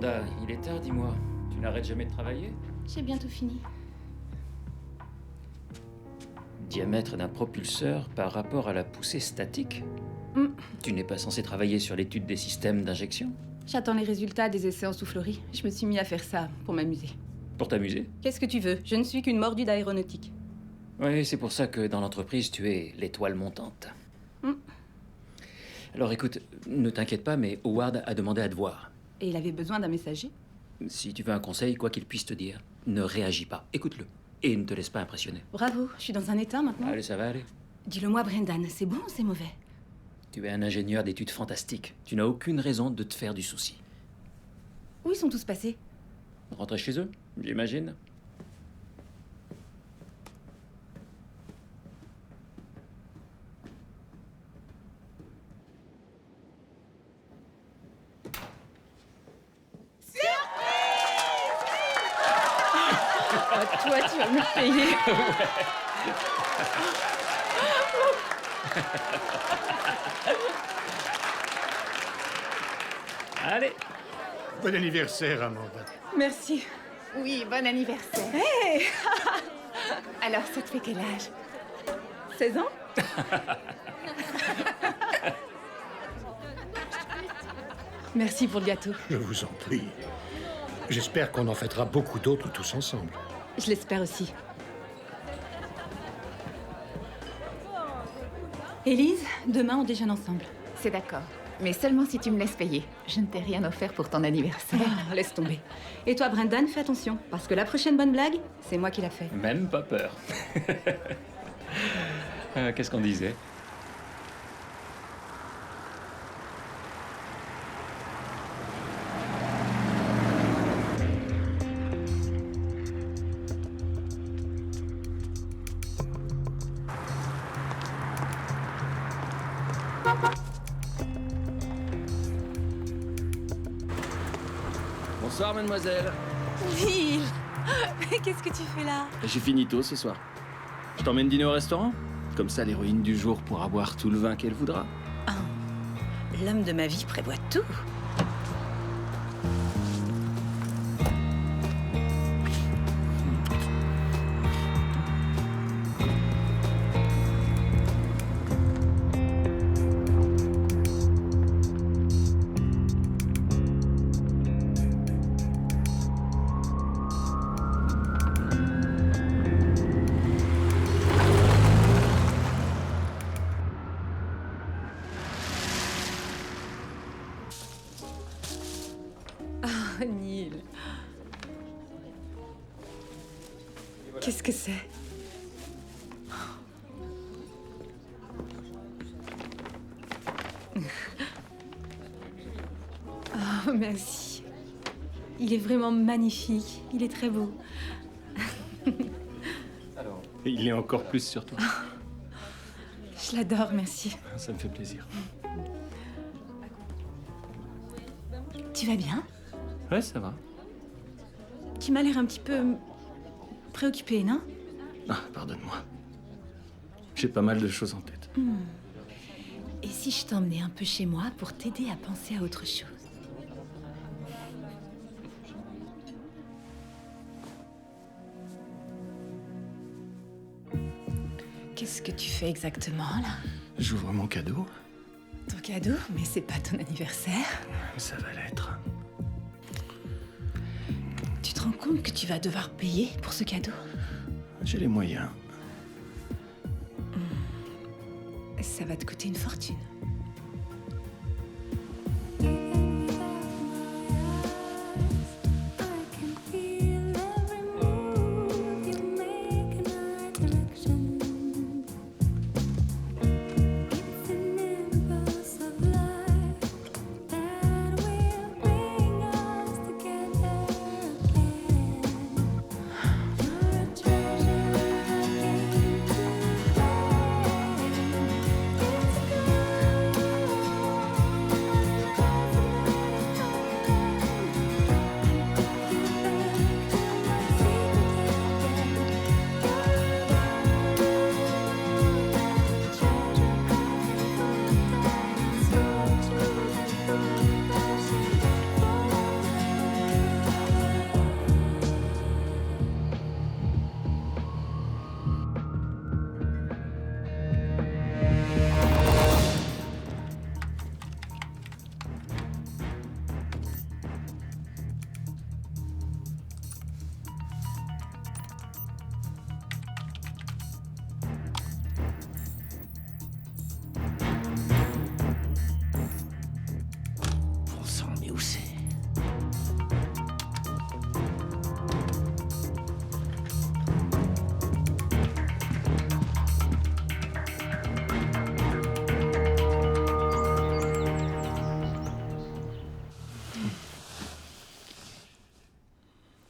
Amanda, il est tard, dis-moi. Tu n'arrêtes jamais de travailler? J'ai bientôt fini. Diamètre d'un propulseur par rapport à la poussée statique. Tu n'es pas censé travailler sur l'étude des systèmes d'injection? J'attends les résultats des essais en soufflerie. Je me suis mis à faire ça pour m'amuser. Pour t'amuser? Qu'est-ce que tu veux? Je ne suis qu'une mordue d'aéronautique. Oui, c'est pour ça que dans l'entreprise, tu es l'étoile montante. Alors écoute, ne t'inquiète pas, mais Howard a demandé à te voir. Et il avait besoin d'un messager? Si tu veux un conseil, quoi qu'il puisse te dire, ne réagis pas. Écoute-le. Et ne te laisse pas impressionner. Bravo, je suis dans un état maintenant. Allez, ça va aller. Dis-le-moi, Brendan, c'est bon ou c'est mauvais? Tu es un ingénieur d'études fantastiques. Tu n'as aucune raison de te faire du souci. Où ils sont tous passés? Rentrer chez eux, j'imagine. Ah, toi, tu vas me le payer. Allez. Bon anniversaire, Amanda. Merci. Oui, bon anniversaire. Hey Alors, ça te fait quel âge? 16 ans? Merci pour le gâteau. Je vous en prie. J'espère qu'on en fêtera beaucoup d'autres tous ensemble. Je l'espère aussi. Élise, demain on déjeune ensemble. C'est d'accord. Mais seulement si tu me laisses payer. Je ne t'ai rien offert pour ton anniversaire. Oh, laisse tomber. Et toi, Brendan, fais attention, parce que la prochaine bonne blague, c'est moi qui l'a fait. Même pas peur. Qu'est-ce qu'on disait? Bonsoir, mademoiselle. Neil, mais qu'est-ce que tu fais là? J'ai fini tôt ce soir. Je t'emmène dîner au restaurant? Comme ça, l'héroïne du jour pourra boire tout le vin qu'elle voudra. L'homme de ma vie prévoit tout. Oh, Neil. Qu'est-ce que c'est? Oh, merci. Il est vraiment magnifique. Il est très beau. Et il est encore plus sur toi. Je l'adore, merci. Ça me fait plaisir. Tu vas bien? Ouais, ça va. Tu m'as l'air un petit peu préoccupée, non? Ah, pardonne-moi. J'ai pas mal de choses en tête. Et si je t'emmenais un peu chez moi pour t'aider à penser à autre chose? Qu'est-ce que tu fais exactement, là? J'ouvre mon cadeau. Ton cadeau? Mais c'est pas ton anniversaire. Ça va l'être. Tu te rends compte que tu vas devoir payer pour ce cadeau? J'ai les moyens. Ça va te coûter une fortune.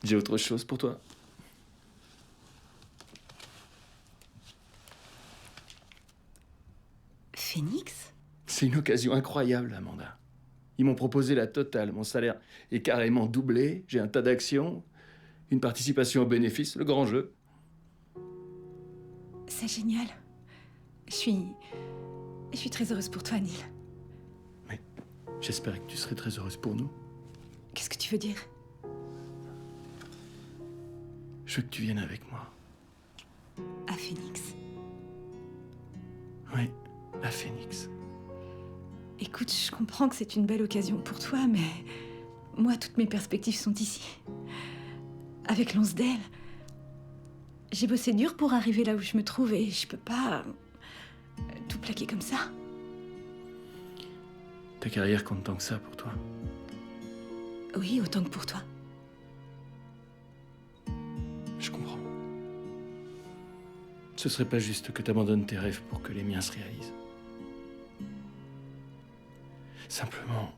J'ai autre chose pour toi. Phoenix? C'est une occasion incroyable, Amanda. Ils m'ont proposé la totale. Mon salaire est carrément doublé. J'ai un tas d'actions, une participation aux bénéfices, le grand jeu. C'est génial. Je suis très heureuse pour toi, Neil. Mais j'espère que tu serais très heureuse pour nous. Qu'est-ce que tu veux dire? Je veux que tu viennes avec moi. À Phoenix. Oui, à Phoenix. Écoute, je comprends que c'est une belle occasion pour toi, mais moi, toutes mes perspectives sont ici. Avec Lonsdale, j'ai bossé dur pour arriver là où je me trouve et je peux pas tout plaquer comme ça. Ta carrière compte tant que ça pour toi. Oui, autant que pour toi. Je comprends. Ce serait pas juste que t'abandonnes tes rêves pour que les miens se réalisent. Simplement,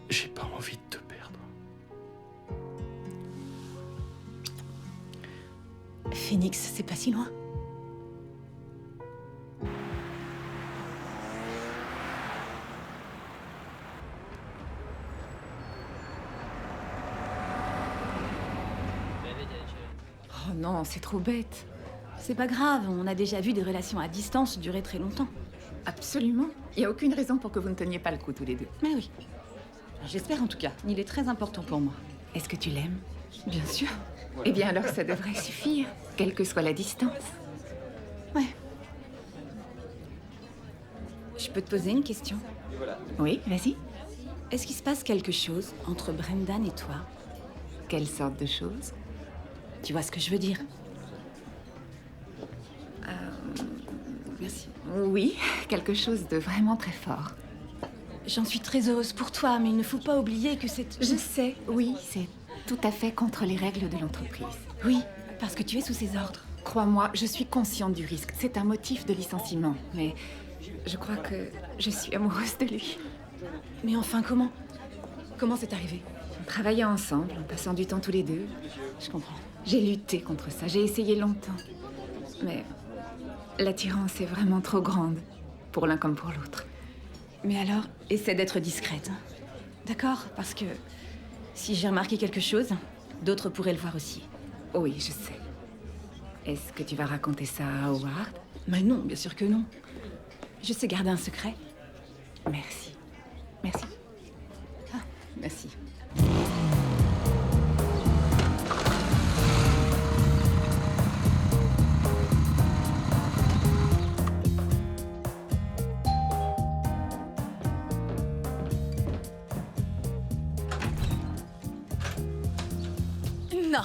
j'ai pas envie de te perdre. Phoenix, c'est pas si loin. Oh non, c'est trop bête. C'est pas grave, on a déjà vu des relations à distance durer très longtemps. Absolument. Il n'y a aucune raison pour que vous ne teniez pas le coup tous les deux. Mais oui. J'espère en tout cas. Il est très important pour moi. Est-ce que tu l'aimes? Bien sûr. Eh bien alors ça devrait suffire, quelle que soit la distance. Ouais. Je peux te poser une question? Oui, vas-y. Est-ce qu'il se passe quelque chose entre Brendan et toi? Quelle sorte de choses? Tu vois ce que je veux dire? Merci. Oui, quelque chose de vraiment très fort. J'en suis très heureuse pour toi, mais il ne faut pas oublier que c'est... Je sais, oui, c'est tout à fait contre les règles de l'entreprise. Oui, parce que tu es sous ses ordres. Crois-moi, je suis consciente du risque. C'est un motif de licenciement, mais je crois que je suis amoureuse de lui. Mais enfin, comment? Comment c'est arrivé? On travaillait ensemble, en passant du temps tous les deux. Je comprends. J'ai lutté contre ça, j'ai essayé longtemps. Mais l'attirance est vraiment trop grande, pour l'un comme pour l'autre. Mais alors, essaie d'être discrète. D'accord? Parce que si j'ai remarqué quelque chose, d'autres pourraient le voir aussi. Oui, je sais. Est-ce que tu vas raconter ça à Howard? Mais non, bien sûr que non. Je sais garder un secret. Merci. Merci. Ah, merci. Non.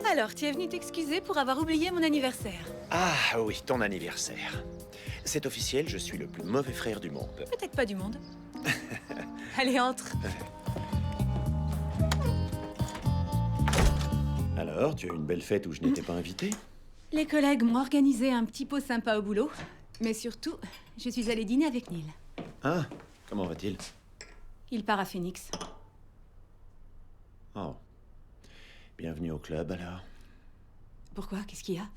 Alors, tu es venu t'excuser pour avoir oublié mon anniversaire. Ah oui, ton anniversaire. C'est officiel, je suis le plus mauvais frère du monde. Peut-être pas du monde. Allez, entre. Alors, tu as une belle fête où je n'étais pas invité? Les collègues m'ont organisé un petit pot sympa au boulot. Mais surtout, je suis allée dîner avec Neil. Ah, comment va-t-il? Il part à Phoenix. Oh. Bienvenue au club, alors. Pourquoi? Qu'est-ce qu'il y a?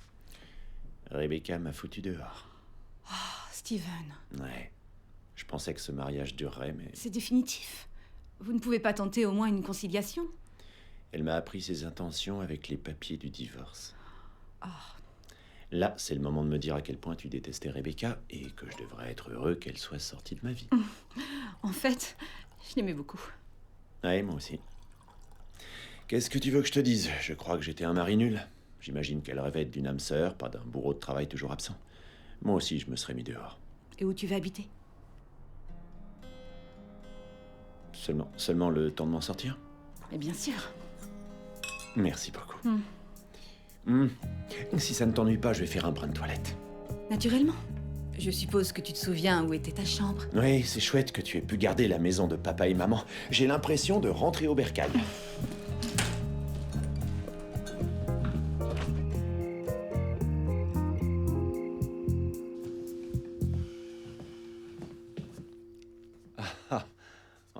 Rebecca m'a foutu dehors. Oh, Steven. Ouais. Je pensais que ce mariage durerait, mais... C'est définitif. Vous ne pouvez pas tenter au moins une conciliation? Elle m'a appris ses intentions avec les papiers du divorce. Oh. Là, c'est le moment de me dire à quel point tu détestais Rebecca et que je devrais être heureux qu'elle soit sortie de ma vie. En fait, je l'aimais beaucoup. Ouais, moi aussi. Qu'est-ce que tu veux que je te dise? Je crois que j'étais un mari nul. J'imagine qu'elle rêvait d'une âme sœur, pas d'un bourreau de travail toujours absent. Moi aussi, je me serais mis dehors. Et où tu vas habiter? Seulement le temps de m'en sortir? Mais bien sûr. Merci beaucoup. Si ça ne t'ennuie pas, je vais faire un brin de toilette. Naturellement. Je suppose que tu te souviens où était ta chambre. Oui, c'est chouette que tu aies pu garder la maison de papa et maman. J'ai l'impression de rentrer au bercail.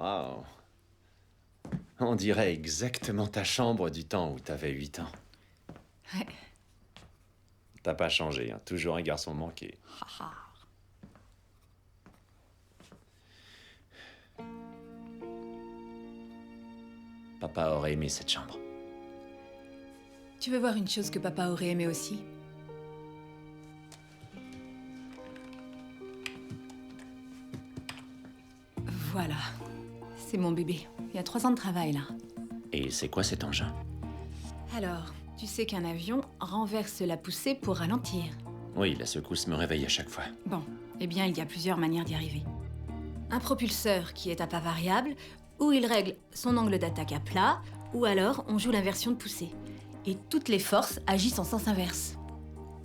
Waouh. On dirait exactement ta chambre du temps où t'avais 8 ans. Ouais. T'as pas changé, hein. Toujours un garçon manqué. Papa aurait aimé cette chambre. Tu veux voir une chose que papa aurait aimé aussi? Voilà. C'est mon bébé. Il y a 3 ans de travail, là. Et c'est quoi cet engin? Alors, tu sais qu'un avion renverse la poussée pour ralentir. Oui, la secousse me réveille à chaque fois. Bon, eh bien, il y a plusieurs manières d'y arriver. Un propulseur qui est à pas variable, où il règle son angle d'attaque à plat, ou alors on joue l'inversion de poussée. Et toutes les forces agissent en sens inverse.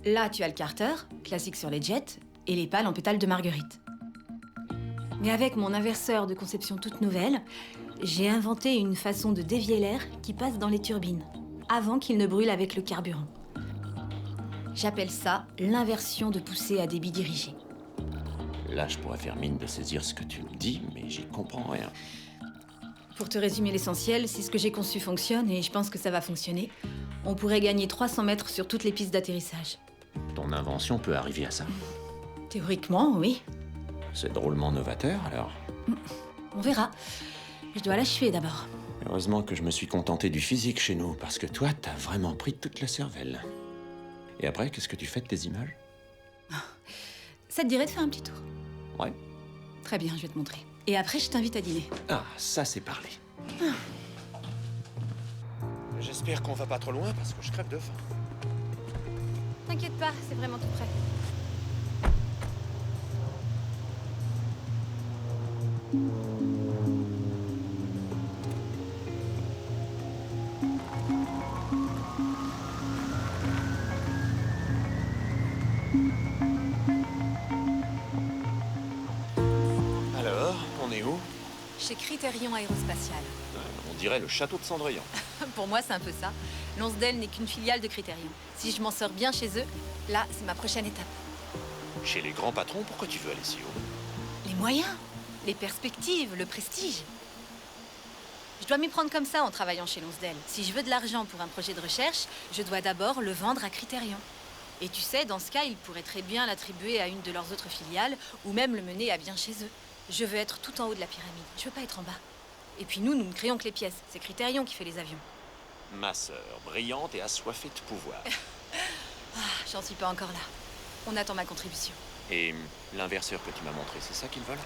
Là, tu as le carter, classique sur les jets, et les pales en pétales de marguerite. Mais avec mon inverseur de conception toute nouvelle, j'ai inventé une façon de dévier l'air qui passe dans les turbines, avant qu'il ne brûle avec le carburant. J'appelle ça l'inversion de poussée à débit dirigé. Là, je pourrais faire mine de saisir ce que tu me dis, mais j'y comprends rien. Pour te résumer l'essentiel, si ce que j'ai conçu fonctionne, et je pense que ça va fonctionner, on pourrait gagner 300 mètres sur toutes les pistes d'atterrissage. Ton invention peut arriver à ça. Théoriquement, oui. C'est drôlement novateur, alors. On verra. Je dois l'achever d'abord. Heureusement que je me suis contenté du physique chez nous, parce que toi, t'as vraiment pris toute la cervelle. Et après, qu'est-ce que tu fais de tes images? Ça te dirait de faire un petit tour? Ouais. Très bien, je vais te montrer. Et après, je t'invite à dîner. Ah, ça c'est parlé. J'espère qu'on va pas trop loin, parce que je crève de faim. T'inquiète pas, c'est vraiment tout près. Alors, on est où? Chez Critérion Aérospatial. On dirait le château de Cendrillon. Pour moi, c'est un peu ça. Lonsdale n'est qu'une filiale de Critérion. Si je m'en sors bien chez eux, là, c'est ma prochaine étape. Chez les grands patrons, pourquoi tu veux aller si haut? Les moyens, les perspectives, le prestige. Je dois m'y prendre comme ça en travaillant chez Lonsdale. Si je veux de l'argent pour un projet de recherche, je dois d'abord le vendre à Critérion. Et tu sais, dans ce cas, ils pourraient très bien l'attribuer à une de leurs autres filiales ou même le mener à bien chez eux. Je veux être tout en haut de la pyramide. Je veux pas être en bas. Et puis nous ne créons que les pièces. C'est Critérion qui fait les avions. Ma sœur, brillante et assoiffée de pouvoir. J'en suis pas encore là. On attend ma contribution. Et l'inverseur que tu m'as montré, c'est ça qu'ils veulent?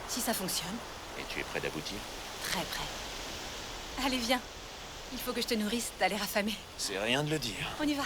Si ça fonctionne, Et tu es prêt d'aboutir? très près. Allez, viens. Il faut que je te nourrisse, t'as l'air affamé. C'est rien de le dire. On y va.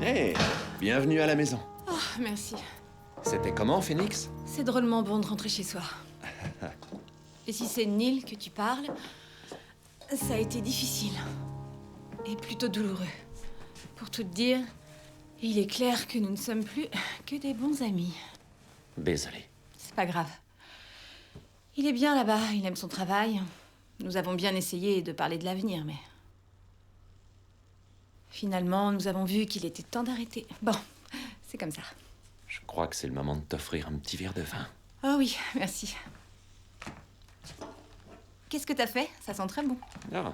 Hey, bienvenue à la maison. Oh, merci. C'était comment, Phoenix? C'est drôlement bon de rentrer chez soi. Et si c'est Neil que tu parles, Ça a été difficile. Et plutôt douloureux. Pour tout te dire, il est clair que nous ne sommes plus que des bons amis. Désolé. C'est pas grave. Il est bien là-bas, il aime son travail. Nous avons bien essayé de parler de l'avenir, mais... Finalement, nous avons vu qu'il était temps d'arrêter. Bon, c'est comme ça. Je crois que c'est le moment de t'offrir un petit verre de vin. Oh oui, merci. Qu'est-ce que t'as fait? Ça sent très bon. Ah.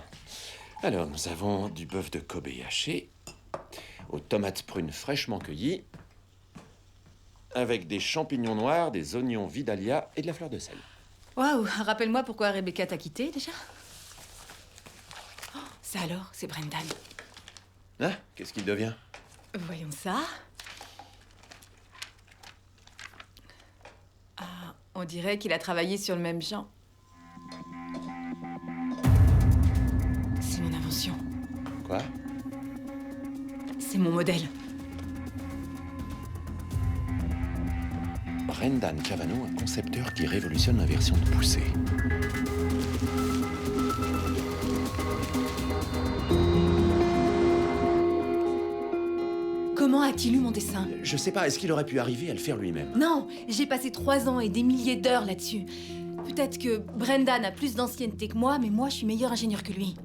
Alors, nous avons du bœuf de Kobe haché, aux tomates prunes fraîchement cueillies, avec des champignons noirs, des oignons vidalia et de la fleur de sel. Waouh, rappelle-moi pourquoi Rebecca t'a quitté, déjà? Oh, ça alors, c'est Brendan. Hein? Qu'est-ce qu'il devient? Voyons ça. Ah, on dirait qu'il a travaillé sur le même genre. C'est mon invention. Quoi? C'est mon modèle. Brendan Cavano, un concepteur qui révolutionne la version de poussée. Comment a-t-il eu mon dessin? Je sais pas, est-ce qu'il aurait pu arriver à le faire lui-même? Non, j'ai passé 3 ans et des milliers d'heures là-dessus. Peut-être que Brendan a plus d'ancienneté que moi, mais moi, je suis meilleur ingénieur que lui.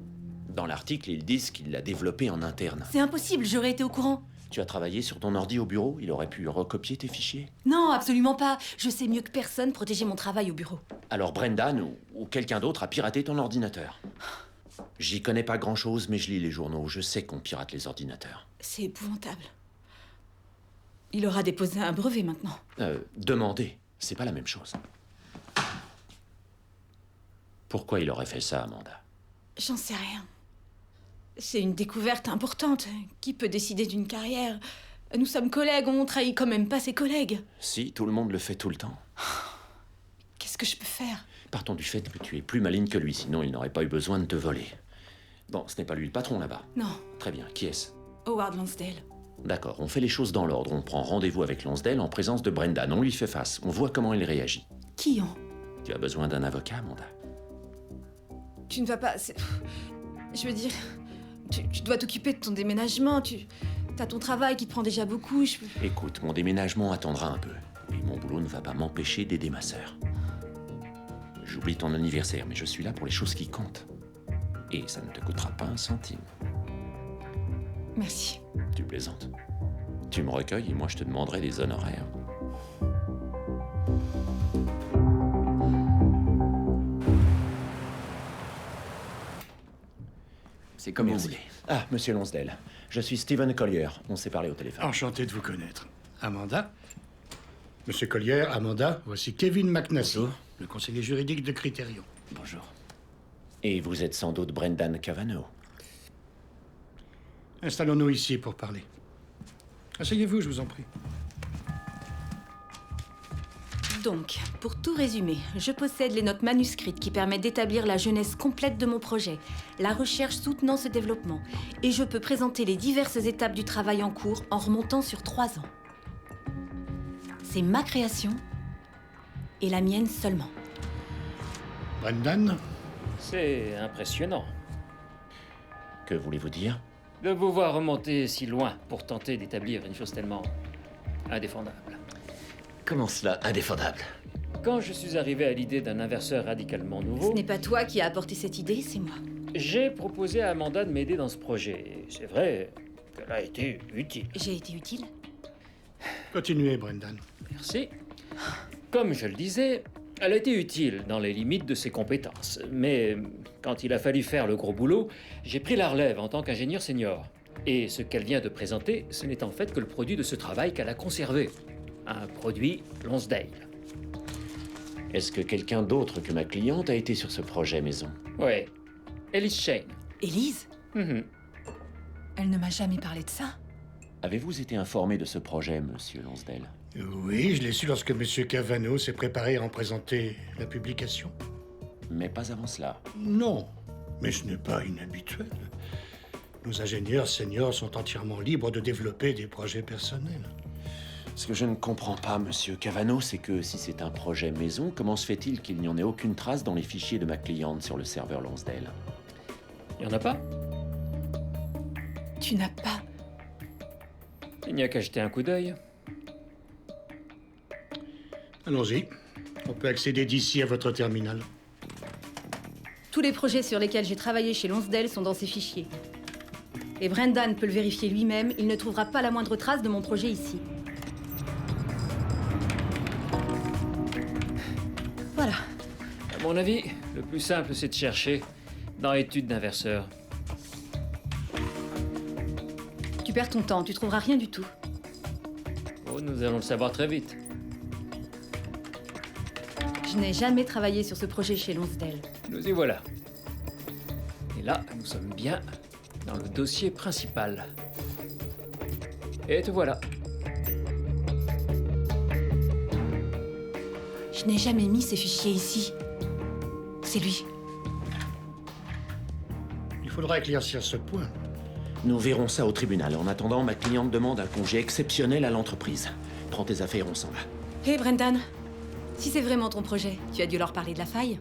Dans l'article, ils disent qu'il l'a développé en interne. C'est impossible, j'aurais été au courant. Tu as travaillé sur ton ordi au bureau? Il aurait pu recopier tes fichiers? Non, absolument pas. Je sais mieux que personne protéger mon travail au bureau. Alors Brendan ou quelqu'un d'autre a piraté ton ordinateur. J'y connais pas grand-chose, mais je lis les journaux. Je sais qu'on pirate les ordinateurs. C'est épouvantable. Il aura déposé un brevet maintenant. Demander, c'est pas la même chose. Pourquoi il aurait fait ça, Amanda? J'en sais rien. C'est une découverte importante. Qui peut décider d'une carrière? Nous sommes collègues, on trahit quand même pas ses collègues. Si, tout le monde le fait tout le temps. Qu'est-ce que je peux faire? Partons du fait que tu es plus maligne que lui, sinon il n'aurait pas eu besoin de te voler. Bon, ce n'est pas lui le patron là-bas. Non, Très bien, qui est-ce? Howard Lansdale. D'accord, on fait les choses dans l'ordre. On prend rendez-vous avec Lansdale en présence de Brendan. On lui fait face. On voit comment il réagit. Qui en? Tu as besoin d'un avocat, Amanda? Tu ne vas pas... Je veux dire... Tu dois t'occuper de ton déménagement, t'as ton travail qui te prend déjà beaucoup, Écoute, mon déménagement attendra un peu. Et mon boulot ne va pas m'empêcher d'aider ma sœur. J'oublie ton anniversaire, mais je suis là pour les choses qui comptent. Et ça ne te coûtera pas un centime. Merci. Tu plaisantes. Tu me recueilles et moi je te demanderai des honoraires. C'est comme vous Merci. voulez. Ah, monsieur Lonsdale. Je suis Stephen Collier. On s'est parlé au téléphone. Enchanté de vous connaître. Amanda? Monsieur Collier, Amanda, voici Kevin McNassie, Bonjour. le conseiller juridique de Criterion. Bonjour. Et vous êtes sans doute Brendan Cavano. Installons-nous ici pour parler. Asseyez-vous, je vous en prie. Donc, pour tout résumer, je possède les notes manuscrites qui permettent d'établir la genèse complète de mon projet, la recherche soutenant ce développement, et je peux présenter les diverses étapes du travail en cours en remontant sur 3 ans. C'est ma création et la mienne seulement. Brendan? C'est impressionnant Que voulez-vous dire? de vous voir remonter si loin pour tenter d'établir une chose tellement indéfendable. Comment cela, indéfendable? Quand je suis arrivé à l'idée d'un inverseur radicalement Ce nouveau, n'est pas toi qui as apporté cette idée, c'est moi. j'ai proposé à Amanda de m'aider dans ce projet. Et c'est vrai qu'elle a été utile. J'ai été utile? Continuez, Brendan. Merci. Comme je le disais, elle a été utile dans les limites de ses compétences. Mais quand il a fallu faire le gros boulot, j'ai pris la relève en tant qu'ingénieur senior. Et ce qu'elle vient de présenter, ce n'est en fait que le produit de ce travail qu'elle a conservé. Un produit Lonsdale. Est-ce que quelqu'un d'autre que ma cliente a été sur ce projet maison? Ouais. Elise Shane. Élise? Mhm. Elle ne m'a jamais parlé de ça. Avez-vous été informé de ce projet, monsieur Lonsdale? Oui, je l'ai su lorsque Monsieur Cavano s'est préparé à en présenter la publication. Mais pas avant cela. Non, mais ce n'est pas inhabituel. Nos ingénieurs seniors sont entièrement libres de développer des projets personnels. Ce que je ne comprends pas, monsieur Cavano, c'est que si c'est un projet maison, comment se fait-il qu'il n'y en ait aucune trace dans les fichiers de ma cliente sur le serveur Lonsdale? Il n'y en a pas? Tu n'as pas... Il n'y a qu'à jeter un coup d'œil. Allons-y. On peut accéder d'ici à votre terminal. Tous les projets sur lesquels j'ai travaillé chez Lonsdale sont dans ces fichiers. Et Brendan peut le vérifier lui-même, il ne trouvera pas la moindre trace de mon projet ici. Voilà. À mon avis, le plus simple, c'est de chercher dans l'étude d'inverseur. Tu perds ton temps, tu trouveras rien du tout. Oh, nous allons le savoir très vite. Je n'ai jamais travaillé sur ce projet chez Lonsdale. Nous y voilà. Et là, nous sommes bien dans le dossier principal. Et te voilà. Je n'ai jamais mis ces fichiers ici. C'est lui. Il faudra éclaircir ce point. Nous verrons ça au tribunal. En attendant, ma cliente demande un congé exceptionnel à l'entreprise. Prends tes affaires, on s'en va. Hé, Brendan, si c'est vraiment ton projet, tu as dû leur parler de la faille.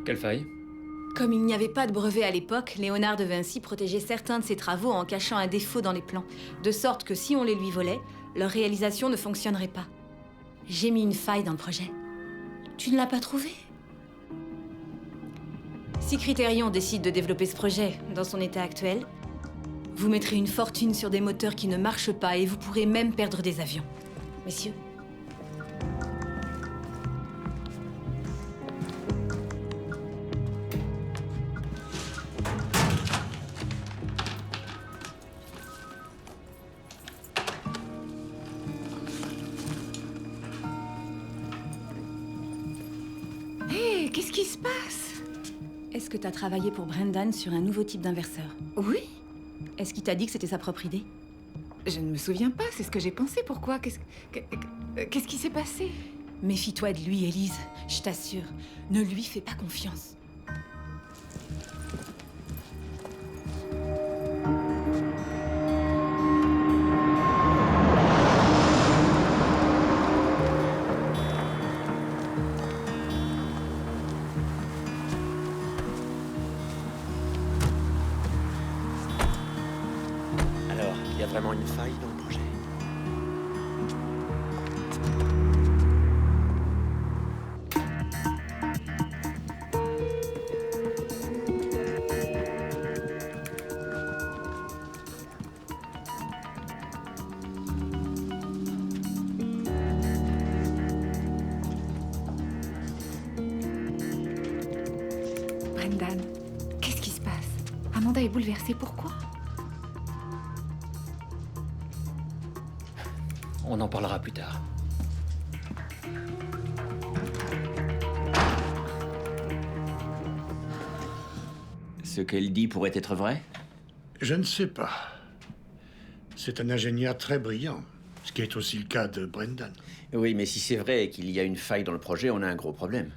Quelle faille? Comme il n'y avait pas de brevet à l'époque, Léonard de Vinci protégeait certains de ses travaux en cachant un défaut dans les plans, de sorte que si on les lui volait, leur réalisation ne fonctionnerait pas. J'ai mis une faille dans le projet. Tu ne l'as pas trouvé? Si Criterion décide de développer ce projet dans son état actuel, vous mettrez une fortune sur des moteurs qui ne marchent pas et vous pourrez même perdre des avions. Messieurs. Hé, qu'est-ce qui se passe? Est-ce que tu as travaillé pour Brendan sur un nouveau type d'inverseur? Oui? Est-ce qu'il t'a dit que c'était sa propre idée? Je ne me souviens pas, c'est ce que j'ai pensé. Pourquoi? Qu'est-ce qui s'est passé? Méfie-toi de lui, Élise. Je t'assure, ne lui fais pas confiance. Alors, il y a vraiment une faille dans le projet? Brendan, qu'est-ce qui se passe? Amanda est bouleversée, pourquoi? On en parlera plus tard. Ce qu'elle dit pourrait être vrai? Je ne sais pas. C'est un ingénieur très brillant, ce qui est aussi le cas de Brendan. Oui, mais si c'est vrai et qu'il y a une faille dans le projet, on a un gros problème.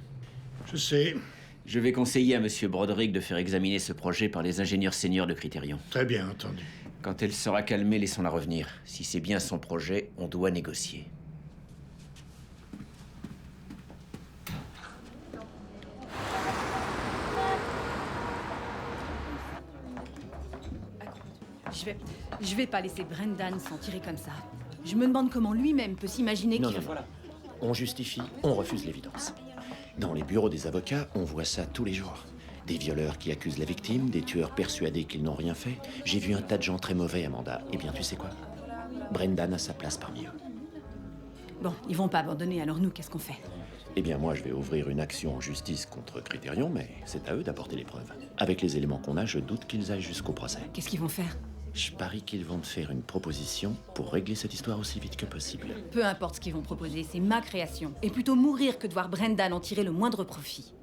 Je sais. Je vais conseiller à Monsieur Broderick de faire examiner ce projet par les ingénieurs seniors de Criterion. Très bien entendu. Quand elle sera calmée, laissons-la revenir. Si c'est bien son projet, on doit négocier. Je vais pas laisser Brendan s'en tirer comme ça. Je me demande comment lui-même peut s'imaginer Non, qu'il... non, voilà. On justifie, on refuse l'évidence. Dans les bureaux des avocats, on voit ça tous les jours. Des violeurs qui accusent la victime, des tueurs persuadés qu'ils n'ont rien fait. J'ai vu un tas de gens très mauvais, Amanda. Eh bien, tu sais quoi? Brendan a sa place parmi eux. Bon, ils vont pas abandonner, alors nous, qu'est-ce qu'on fait? Eh bien, moi, je vais ouvrir une action en justice contre Criterion, mais c'est à eux d'apporter les preuves. Avec les éléments qu'on a, je doute qu'ils aillent jusqu'au procès. Qu'est-ce qu'ils vont faire? Je parie qu'ils vont te faire une proposition pour régler cette histoire aussi vite que possible. Peu importe ce qu'ils vont proposer, c'est ma création. Et plutôt mourir que de voir Brendan en tirer le moindre profit.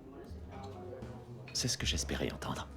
C'est ce que j'espérais entendre.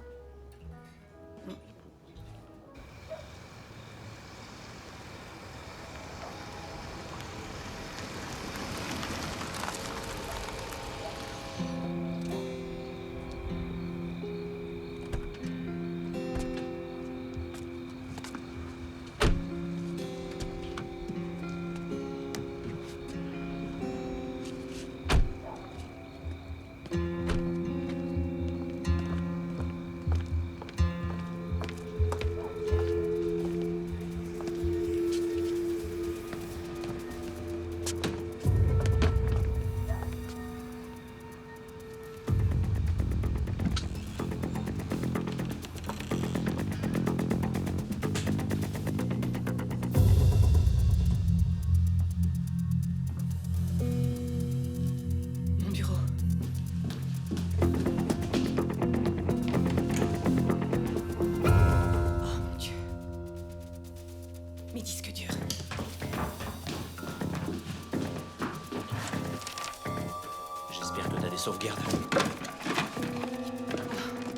sauvegarde.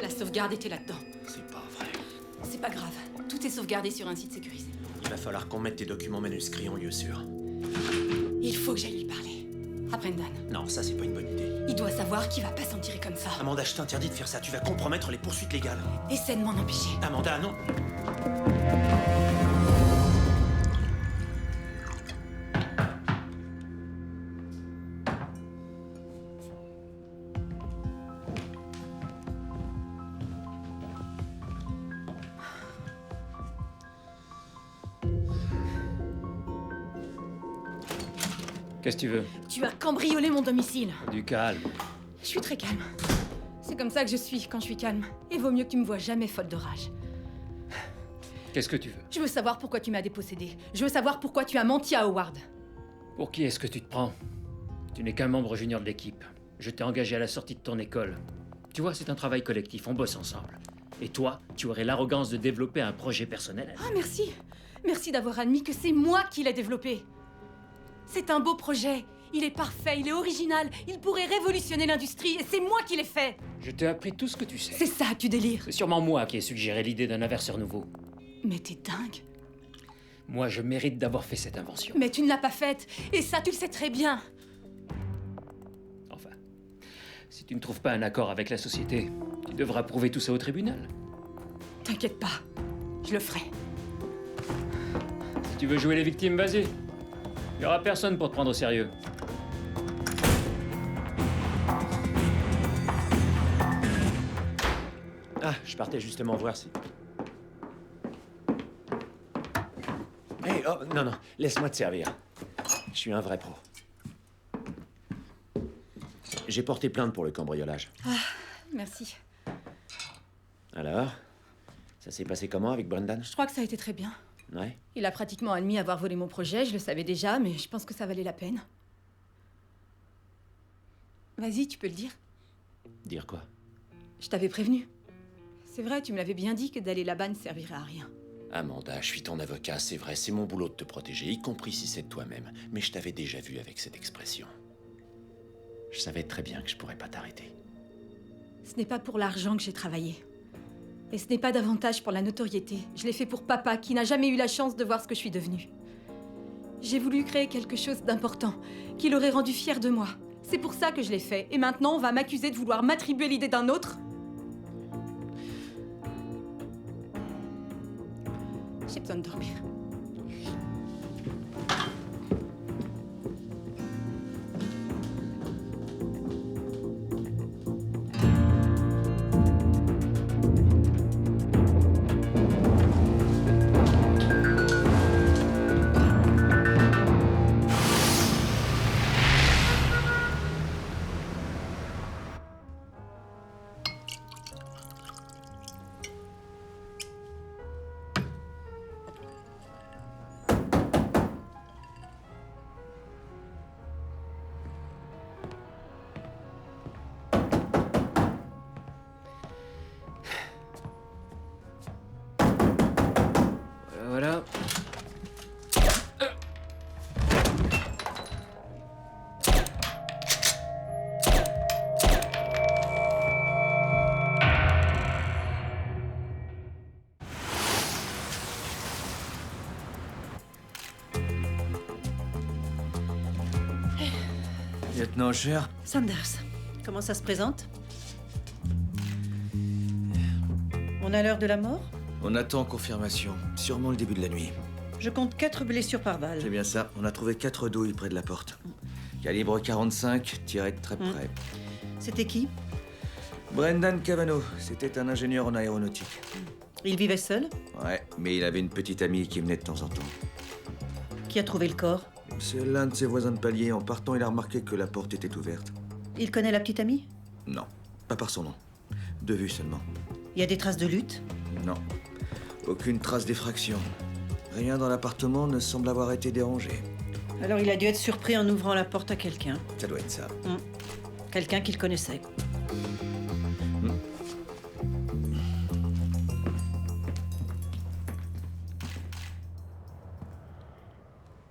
La sauvegarde était là-dedans. C'est pas vrai. C'est pas grave. Tout est sauvegardé sur un site sécurisé. Il va falloir qu'on mette tes documents manuscrits en lieu sûr. Il faut que j'aille lui parler. À Brendan. Non, ça, c'est pas une bonne idée. Il doit savoir qu'il va pas s'en tirer comme ça. Amanda, je t'interdis de faire ça. Tu vas compromettre les poursuites légales. Essaie de m'en empêcher. Amanda, non. Qu'est-ce que tu veux? Tu as cambriolé mon domicile. Du calme. Je suis très calme. C'est comme ça que je suis quand je suis calme. Et vaut mieux que tu me vois jamais folle de rage. Qu'est-ce que tu veux? Je veux savoir pourquoi tu m'as dépossédé. Je veux savoir pourquoi tu as menti à Howard. Pour qui est-ce que tu te prends? Tu n'es qu'un membre junior de l'équipe. Je t'ai engagé à la sortie de ton école. Tu vois, c'est un travail collectif, on bosse ensemble. Et toi, tu aurais l'arrogance de développer un projet personnel. Ah, merci. Merci d'avoir admis que c'est moi qui l'ai développé. C'est un beau projet. Il est parfait, il est original. Il pourrait révolutionner l'industrie et c'est moi qui l'ai fait. Je t'ai appris tout ce que tu sais. C'est ça, tu délires. C'est sûrement moi qui ai suggéré l'idée d'un inverseur nouveau. Mais t'es dingue. Moi, je mérite d'avoir fait cette invention. Mais tu ne l'as pas faite. Et ça, tu le sais très bien. Enfin, si tu ne trouves pas un accord avec la société, tu devras prouver tout ça au tribunal. T'inquiète pas. Je le ferai. Si tu veux jouer les victimes, vas-y. Il n'y aura personne pour te prendre au sérieux. Ah, je partais justement voir si... Hé, oh, non, laisse-moi te servir. Je suis un vrai pro. J'ai porté plainte pour le cambriolage. Ah, merci. Alors, ça s'est passé comment avec Brendan? Je crois que ça a été très bien. Ouais. Il a pratiquement admis avoir volé mon projet, je le savais déjà, mais je pense que ça valait la peine. Vas-y, tu peux le dire. Dire quoi? Je t'avais prévenu. C'est vrai, tu me l'avais bien dit que d'aller là-bas ne servirait à rien. Amanda, je suis ton avocat, c'est vrai, c'est mon boulot de te protéger, y compris si c'est de toi-même. Mais je t'avais déjà vu avec cette expression. Je savais très bien que je pourrais pas t'arrêter. Ce n'est pas pour l'argent que j'ai travaillé. Et ce n'est pas davantage pour la notoriété. Je l'ai fait pour papa, qui n'a jamais eu la chance de voir ce que je suis devenue. J'ai voulu créer quelque chose d'important, qui l'aurait rendu fier de moi. C'est pour ça que je l'ai fait. Et maintenant, on va m'accuser de vouloir m'attribuer l'idée d'un autre? J'ai besoin de dormir. Voilà. Lieutenant Usher, Sanders, comment ça se présente? On a l'heure de la mort? on attend confirmation. Sûrement le début de la nuit. Je compte 4 blessures par balle. C'est bien ça. On a trouvé 4 douilles près de la porte. Calibre 45, tiré de très près. C'était qui? Brendan Cavanaugh. C'était un ingénieur en aéronautique. Il vivait seul? Ouais, mais il avait une petite amie qui venait de temps en temps. Qui a trouvé le corps? C'est l'un de ses voisins de palier. En partant, il a remarqué que la porte était ouverte. Il connaît la petite amie? Non, pas par son nom. De vue seulement. Il y a des traces de lutte? Non. Aucune trace d'effraction. Rien dans l'appartement ne semble avoir été dérangé. Alors il a dû être surpris en ouvrant la porte à quelqu'un. Ça doit être ça. Quelqu'un qu'il connaissait.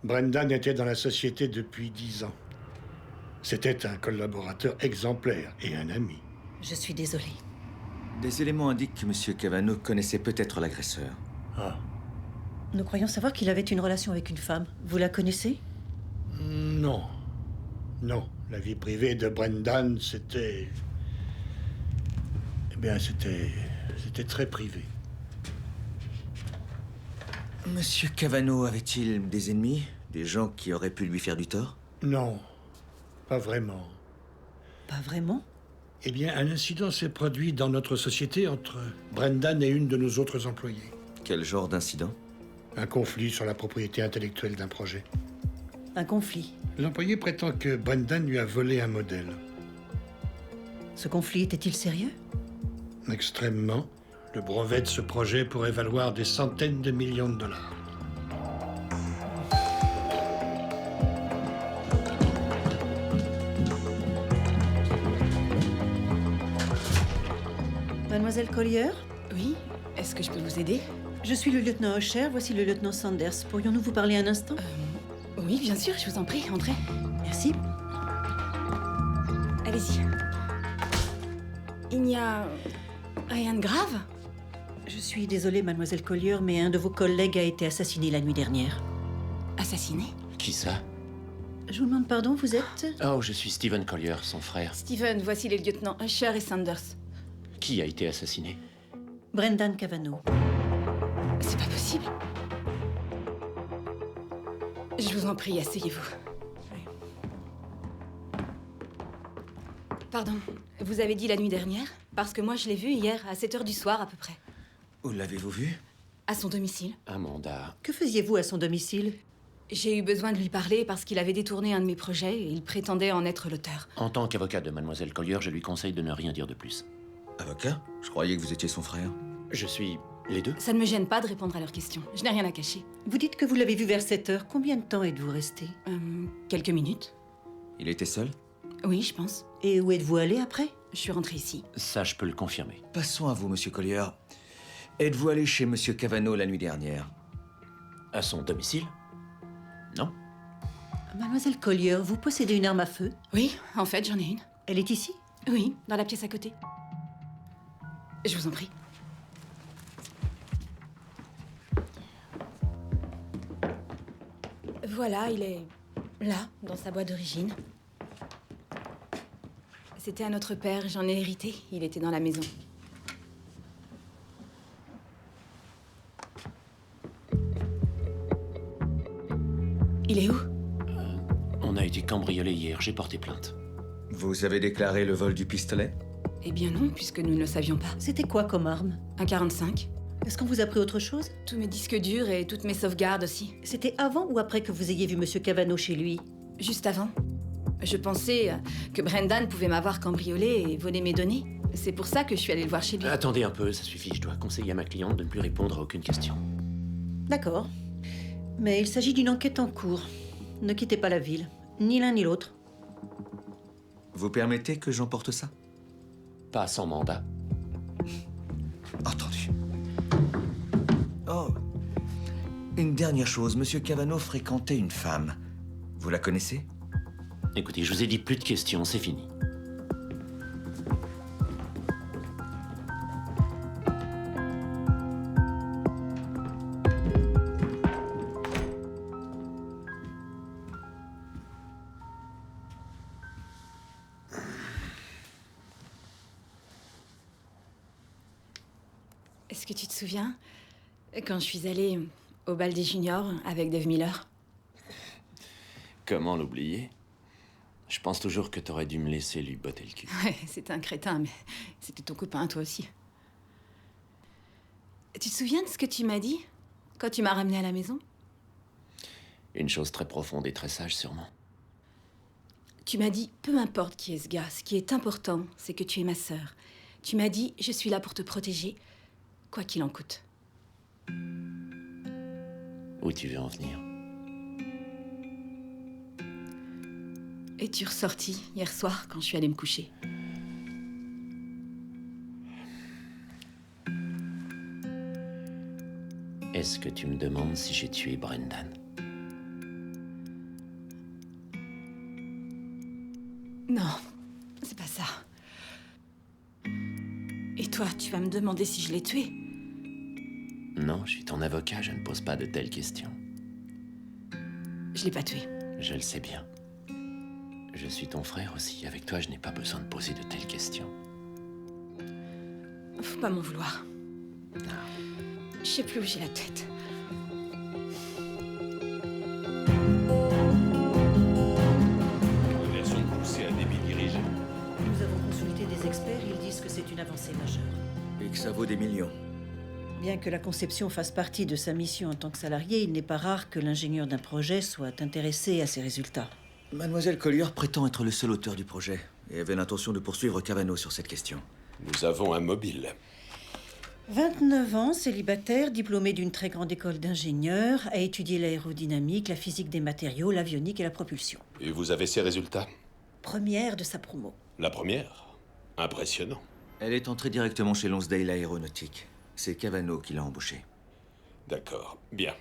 Brendan était dans la société depuis 10 ans. C'était un collaborateur exemplaire et un ami. Je suis désolée. Des éléments indiquent que M. Cavano connaissait peut-être l'agresseur. Ah. Nous croyons savoir qu'il avait une relation avec une femme. Vous la connaissez? Non. Non. La vie privée de Brendan, c'était... Eh bien, c'était très privé. Monsieur Cavano avait-il des ennemis? Des gens qui auraient pu lui faire du tort? Non. Pas vraiment. Pas vraiment? Eh bien, un incident s'est produit dans notre société entre Brendan et une de nos autres employés. Quel genre d'incident? Un conflit sur la propriété intellectuelle d'un projet. Un conflit. L'employé prétend que Brendan lui a volé un modèle. Ce conflit était-il sérieux? Extrêmement. Le brevet de ce projet pourrait valoir des centaines de millions de dollars. Mademoiselle Collier? Oui, est-ce que je peux vous aider? Je suis le lieutenant Usher, voici le lieutenant Sanders. Pourrions-nous vous parler un instant? Oui, bien sûr, je vous en prie, entrez. Merci. Allez-y. Il n'y a rien de grave? Je suis désolée, mademoiselle Collier, mais un de vos collègues a été assassiné la nuit dernière. Assassiné? Qui ça? Je vous demande pardon, vous êtes... Oh, je suis Stephen Collier, son frère. Steven, voici les lieutenants Usher et Sanders. Qui a été assassiné? Brendan Cavano. C'est pas possible. Je vous en prie, asseyez-vous. Pardon, vous avez dit la nuit dernière? Parce que moi, je l'ai vu hier, à 7 h du soir à peu près. Où l'avez-vous vu? À son domicile. Amanda. Que faisiez-vous à son domicile? J'ai eu besoin de lui parler parce qu'il avait détourné un de mes projets et il prétendait en être l'auteur. En tant qu'avocat de Mademoiselle Collier, je lui conseille de ne rien dire de plus. Avocat? Je croyais que vous étiez son frère. Je suis les deux. Ça ne me gêne pas de répondre à leurs questions. Je n'ai rien à cacher. Vous dites que vous l'avez vu vers 7 heures. Combien de temps êtes-vous resté? Quelques minutes. Il était seul? Oui, je pense. Et où êtes-vous allé après? Je suis rentrée ici. Ça, je peux le confirmer. Passons à vous, Monsieur Collier. Êtes-vous allé chez Monsieur Cavano la nuit dernière? À son domicile? Non. Mademoiselle Collier, vous possédez une arme à feu? Oui, en fait, j'en ai une. Elle est ici? Oui, dans la pièce à côté. Je vous en prie. Voilà, il est là, dans sa boîte d'origine. C'était à notre père, j'en ai hérité. Il était dans la maison. Il est où? On a été cambriolé hier, j'ai porté plainte. Vous avez déclaré le vol du pistolet? Eh bien non, puisque nous ne le savions pas. C'était quoi comme arme? Un 45. Est-ce qu'on vous a pris autre chose? Tous mes disques durs et toutes mes sauvegardes aussi. C'était avant ou après que vous ayez vu Monsieur Cavano chez lui? Juste avant. Je pensais que Brendan pouvait m'avoir cambriolé et voler mes données. C'est pour ça que je suis allée le voir chez lui. Attendez un peu, ça suffit. Je dois conseiller à ma cliente de ne plus répondre à aucune question. D'accord. Mais il s'agit d'une enquête en cours. Ne quittez pas la ville. Ni l'un ni l'autre. Vous permettez que j'emporte ça? Pas sans mandat. Entendu. Oh. Une dernière chose. Monsieur Cavano fréquentait une femme. Vous la connaissez? Écoutez, je vous ai dit plus de questions, c'est fini. Est-ce que tu te souviens quand je suis allée au bal des juniors avec Dave Miller? Comment l'oublier? Je pense toujours que t'aurais dû me laisser lui botter le cul. Ouais, c'était un crétin, mais c'était ton copain, toi aussi. Tu te souviens de ce que tu m'as dit quand tu m'as ramenée à la maison? Une chose très profonde et très sage, sûrement. Tu m'as dit, peu importe qui est ce gars, ce qui est important, c'est que tu es ma sœur. Tu m'as dit, je suis là pour te protéger, quoi qu'il en coûte. Où tu veux en venir? Es-tu ressorti hier soir quand je suis allée me coucher? Est-ce que tu me demandes si j'ai tué Brendan? Non, c'est pas ça. Et toi, tu vas me demander si je l'ai tué? Non, je suis ton avocat, je ne pose pas de telles questions. Je l'ai pas tué. Je le sais bien. Je suis ton frère aussi. Avec toi, je n'ai pas besoin de poser de telles questions. Faut pas m'en vouloir. Je sais plus où j'ai la tête. Conversion poussée à débit dirigé. Nous avons consulté des experts, ils disent que c'est une avancée majeure. Et que ça vaut des millions. Bien que la conception fasse partie de sa mission en tant que salarié, il n'est pas rare que l'ingénieur d'un projet soit intéressé à ses résultats. Mademoiselle Collier prétend être le seul auteur du projet et avait l'intention de poursuivre Cavano sur cette question. Nous avons un mobile. 29 ans, célibataire, diplômé d'une très grande école d'ingénieurs, a étudié l'aérodynamique, la physique des matériaux, l'avionique et la propulsion. Et vous avez ses résultats? Première de sa promo. La première? Impressionnant. Elle est entrée directement chez Lonsdale Aéronautique. C'est Cavano qui l'a embauchée. D'accord. Bien.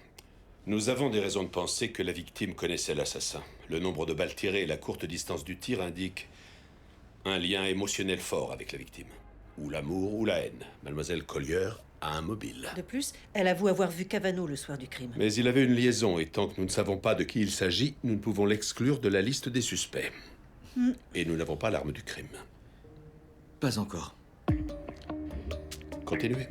Nous avons des raisons de penser que la victime connaissait l'assassin. Le nombre de balles tirées et la courte distance du tir indiquent un lien émotionnel fort avec la victime. Ou l'amour ou la haine. Mademoiselle Collier a un mobile. De plus, elle avoue avoir vu Cavano le soir du crime. Mais il avait une liaison, et tant que nous ne savons pas de qui il s'agit, nous ne pouvons l'exclure de la liste des suspects. Et nous n'avons pas l'arme du crime. Pas encore. Continuez.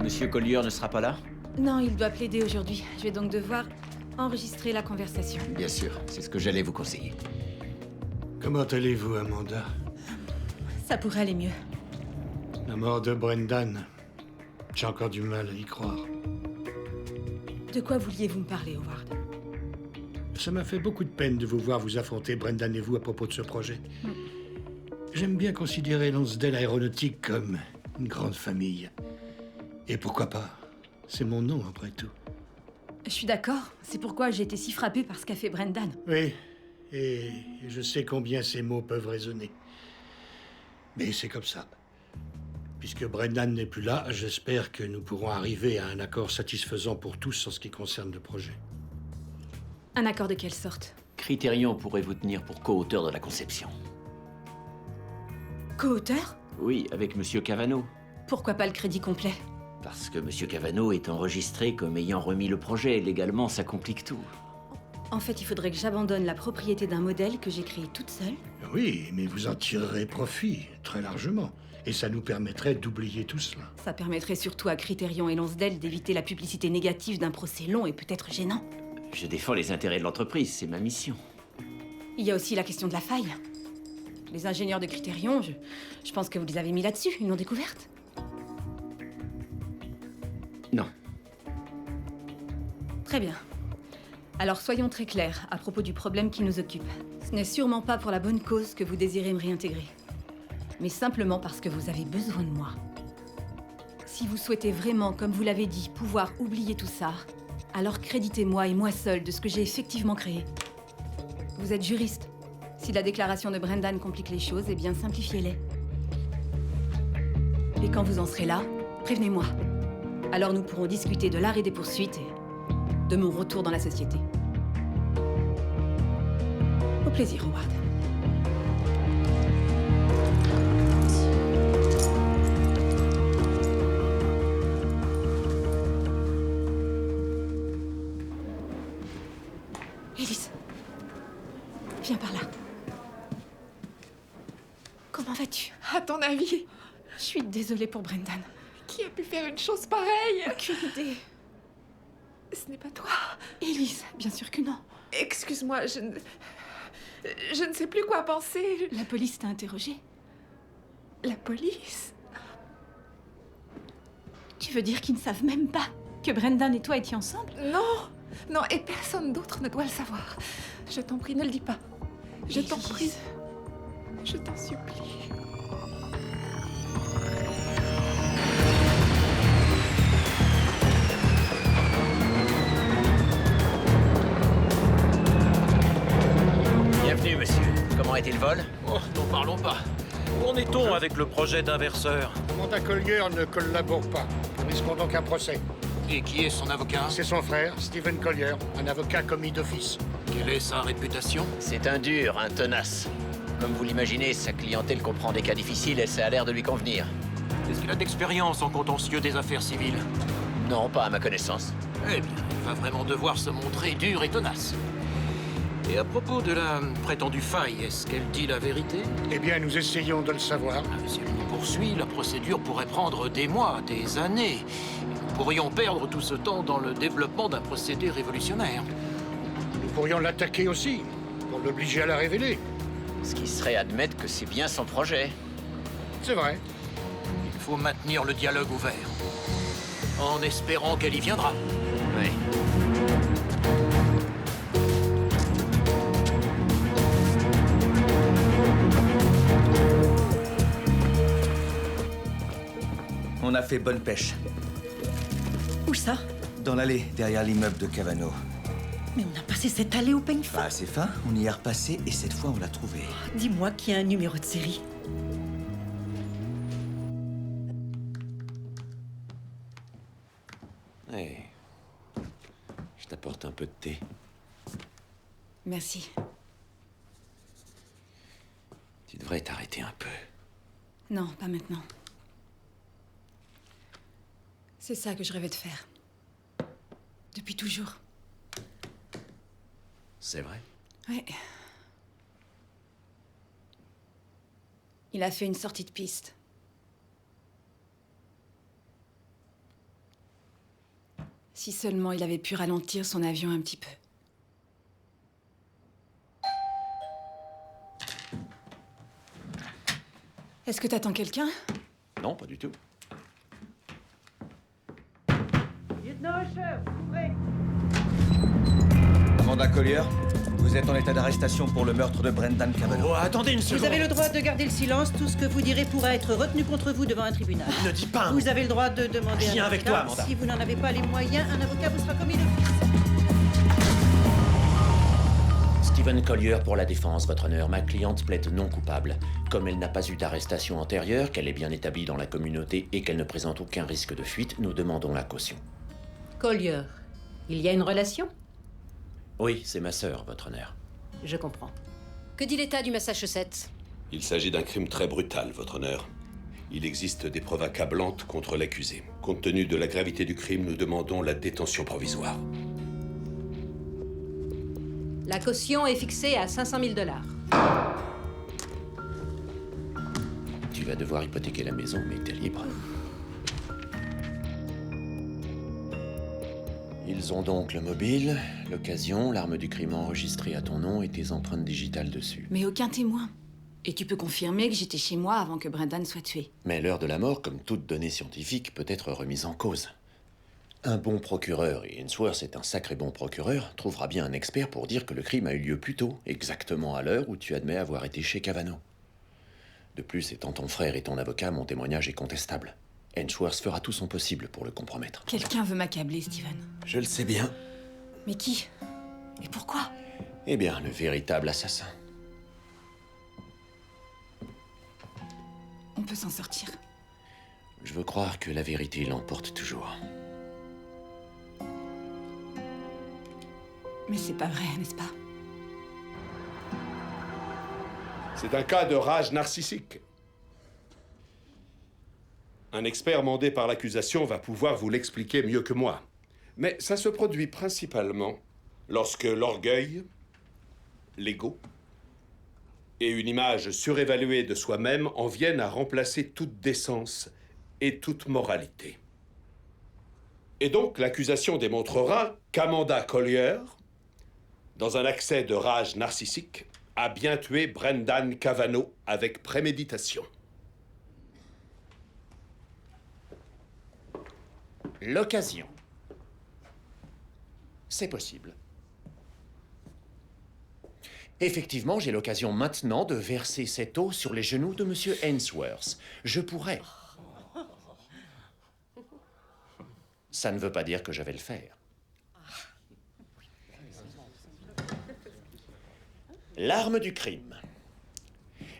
Monsieur Collier ne sera pas là? Non, il doit plaider aujourd'hui. Je vais donc devoir enregistrer la conversation. Bien sûr, c'est ce que j'allais vous conseiller. Comment allez-vous, Amanda? Ça pourrait aller mieux. La mort de Brendan. J'ai encore du mal à y croire. De quoi vouliez-vous me parler, Howard? Ça m'a fait beaucoup de peine de vous voir vous affronter, Brendan et vous, à propos de ce projet. J'aime bien considérer Lonsdale Aéronautique comme une grande famille. Et pourquoi pas? C'est mon nom, après tout. Je suis d'accord. C'est pourquoi j'ai été si frappée par ce qu'a fait Brendan. Oui, et je sais combien ces mots peuvent résonner. Mais c'est comme ça. Puisque Brendan n'est plus là, j'espère que nous pourrons arriver à un accord satisfaisant pour tous en ce qui concerne le projet. Un accord de quelle sorte? Criterion pourrait vous tenir pour co-auteur de la conception. Co-auteur? Oui, avec Monsieur Cavano. Pourquoi pas le crédit complet? Parce que Monsieur Cavano est enregistré comme ayant remis le projet. Légalement, ça complique tout. En fait, il faudrait que j'abandonne la propriété d'un modèle que j'ai créé toute seule. Oui, mais vous en tirerez profit, très largement. Et ça nous permettrait d'oublier tout cela. Ça permettrait surtout à Criterion et Lonsdale d'éviter la publicité négative d'un procès long et peut-être gênant. Je défends les intérêts de l'entreprise, c'est ma mission. Il y a aussi la question de la faille. Les ingénieurs de Criterion, je pense que vous les avez mis là-dessus, une non-découverte. Non. Très bien. Alors soyons très clairs à propos du problème qui nous occupe. Ce n'est sûrement pas pour la bonne cause que vous désirez me réintégrer, mais simplement parce que vous avez besoin de moi. Si vous souhaitez vraiment, comme vous l'avez dit, pouvoir oublier tout ça, alors créditez-moi et moi seul de ce que j'ai effectivement créé. Vous êtes juriste. Si la déclaration de Brendan complique les choses, eh bien simplifiez-les. Et quand vous en serez là, prévenez-moi. Alors nous pourrons discuter de l'arrêt des poursuites et de mon retour dans la société. Au plaisir, Howard. Élise, viens par là. Comment vas-tu? À ton avis, Je suis désolée pour Brendan. qui a pu faire une chose pareille? Aucune idée. Ce n'est pas toi. Élise, bien sûr que non. Excuse-moi, je ne sais plus quoi penser. La police t'a interrogée? La police? Tu veux dire qu'ils ne savent même pas que Brendan et toi étiez ensemble? Non, et personne d'autre ne doit le savoir. Je t'en prie, ne le dis pas. Je t'en prie. Je t'en supplie. Bienvenue, monsieur. Comment a été le vol? Oh, n'en parlons pas. Où en est-on avec le projet d'inverseur? Amanda Collier ne collabore pas. Nous risquons donc un procès. Et qui est son avocat? C'est son frère, Stephen Collier, un avocat commis d'office. Quelle est sa réputation? C'est un dur, un tenace. Comme vous l'imaginez, sa clientèle comprend des cas difficiles et ça a l'air de lui convenir. Est-ce qu'il a d'expérience en contentieux des affaires civiles? Non, pas à ma connaissance. Eh bien, il va vraiment devoir se montrer dur et tenace. Et à propos de la prétendue faille, est-ce qu'elle dit la vérité? Eh bien, nous essayons de le savoir. Si elle nous poursuit, la procédure pourrait prendre des mois, des années. Nous pourrions perdre tout ce temps dans le développement d'un procédé révolutionnaire. Nous pourrions l'attaquer aussi, pour l'obliger à la révéler. Ce qui serait admettre que c'est bien son projet. C'est vrai. Il faut maintenir le dialogue ouvert. En espérant qu'elle y viendra. Oui. On a fait bonne pêche. Où ça? Dans l'allée, derrière l'immeuble de Cavano. Mais on a passé cette allée au peigne fin. Pas assez fin, on y est repassé et cette fois on l'a trouvé. Dis-moi qu'il y a un numéro de série. Hey. Je t'apporte un peu de thé. Merci. Tu devrais t'arrêter un peu. Non, pas maintenant. C'est ça que je rêvais de faire. Depuis toujours. C'est vrai? Ouais. Il a fait une sortie de piste. Si seulement il avait pu ralentir son avion un petit peu. Est-ce que t'attends quelqu'un? Non, pas du tout. Lieutenant Usher, ouvrez. Amanda Collier, vous êtes en état d'arrestation pour le meurtre de Brendan Cavano. Oh, attendez une seconde. Vous avez le droit de garder le silence. Tout ce que vous direz pourra être retenu contre vous devant un tribunal. Ne dis pas un mot. Vous avez le droit de demander Viens un avec avocat. toi, Amanda. Si vous n'en avez pas les moyens, un avocat vous sera commis d'office. Stephen Collier pour la défense, votre honneur. Ma cliente plaide non coupable. Comme elle n'a pas eu d'arrestation antérieure, qu'elle est bien établie dans la communauté et qu'elle ne présente aucun risque de fuite, nous demandons la caution. Collier, il y a une relation? Oui, c'est ma sœur, votre honneur. Je comprends. Que dit l'État du Massachusetts? Il s'agit d'un crime très brutal, votre honneur. Il existe des preuves accablantes contre l'accusé. Compte tenu de la gravité du crime, nous demandons la détention provisoire. La caution est fixée à 500 000 $. Tu vas devoir hypothéquer la maison, mais t'es libre. Ils ont donc le mobile, l'occasion, l'arme du crime enregistrée à ton nom et tes empreintes digitales dessus. Mais aucun témoin. Et tu peux confirmer que j'étais chez moi avant que Brendan soit tué. Mais l'heure de la mort, comme toute donnée scientifique, peut être remise en cause. Un bon procureur, et Ainsworth est un sacré bon procureur, trouvera bien un expert pour dire que le crime a eu lieu plus tôt, exactement à l'heure où tu admets avoir été chez Cavano. De plus, étant ton frère et ton avocat, mon témoignage est contestable. Ainsworth fera tout son possible pour le compromettre. Quelqu'un veut m'accabler, Steven. Je le sais bien. Mais qui? Et pourquoi? Eh bien, le véritable assassin. On peut s'en sortir. Je veux croire que la vérité l'emporte toujours. Mais c'est pas vrai, n'est-ce pas? C'est un cas de rage narcissique. Un expert mandé par l'accusation va pouvoir vous l'expliquer mieux que moi. Mais ça se produit principalement lorsque l'orgueil, l'ego et une image surévaluée de soi-même en viennent à remplacer toute décence et toute moralité. Et donc, l'accusation démontrera qu'Amanda Collier, dans un accès de rage narcissique, a bien tué Brendan Cavano avec préméditation. L'occasion. C'est possible. Effectivement, j'ai l'occasion maintenant de verser cette eau sur les genoux de Monsieur Ainsworth. Je pourrais. Ça ne veut pas dire que je vais le faire. L'arme du crime.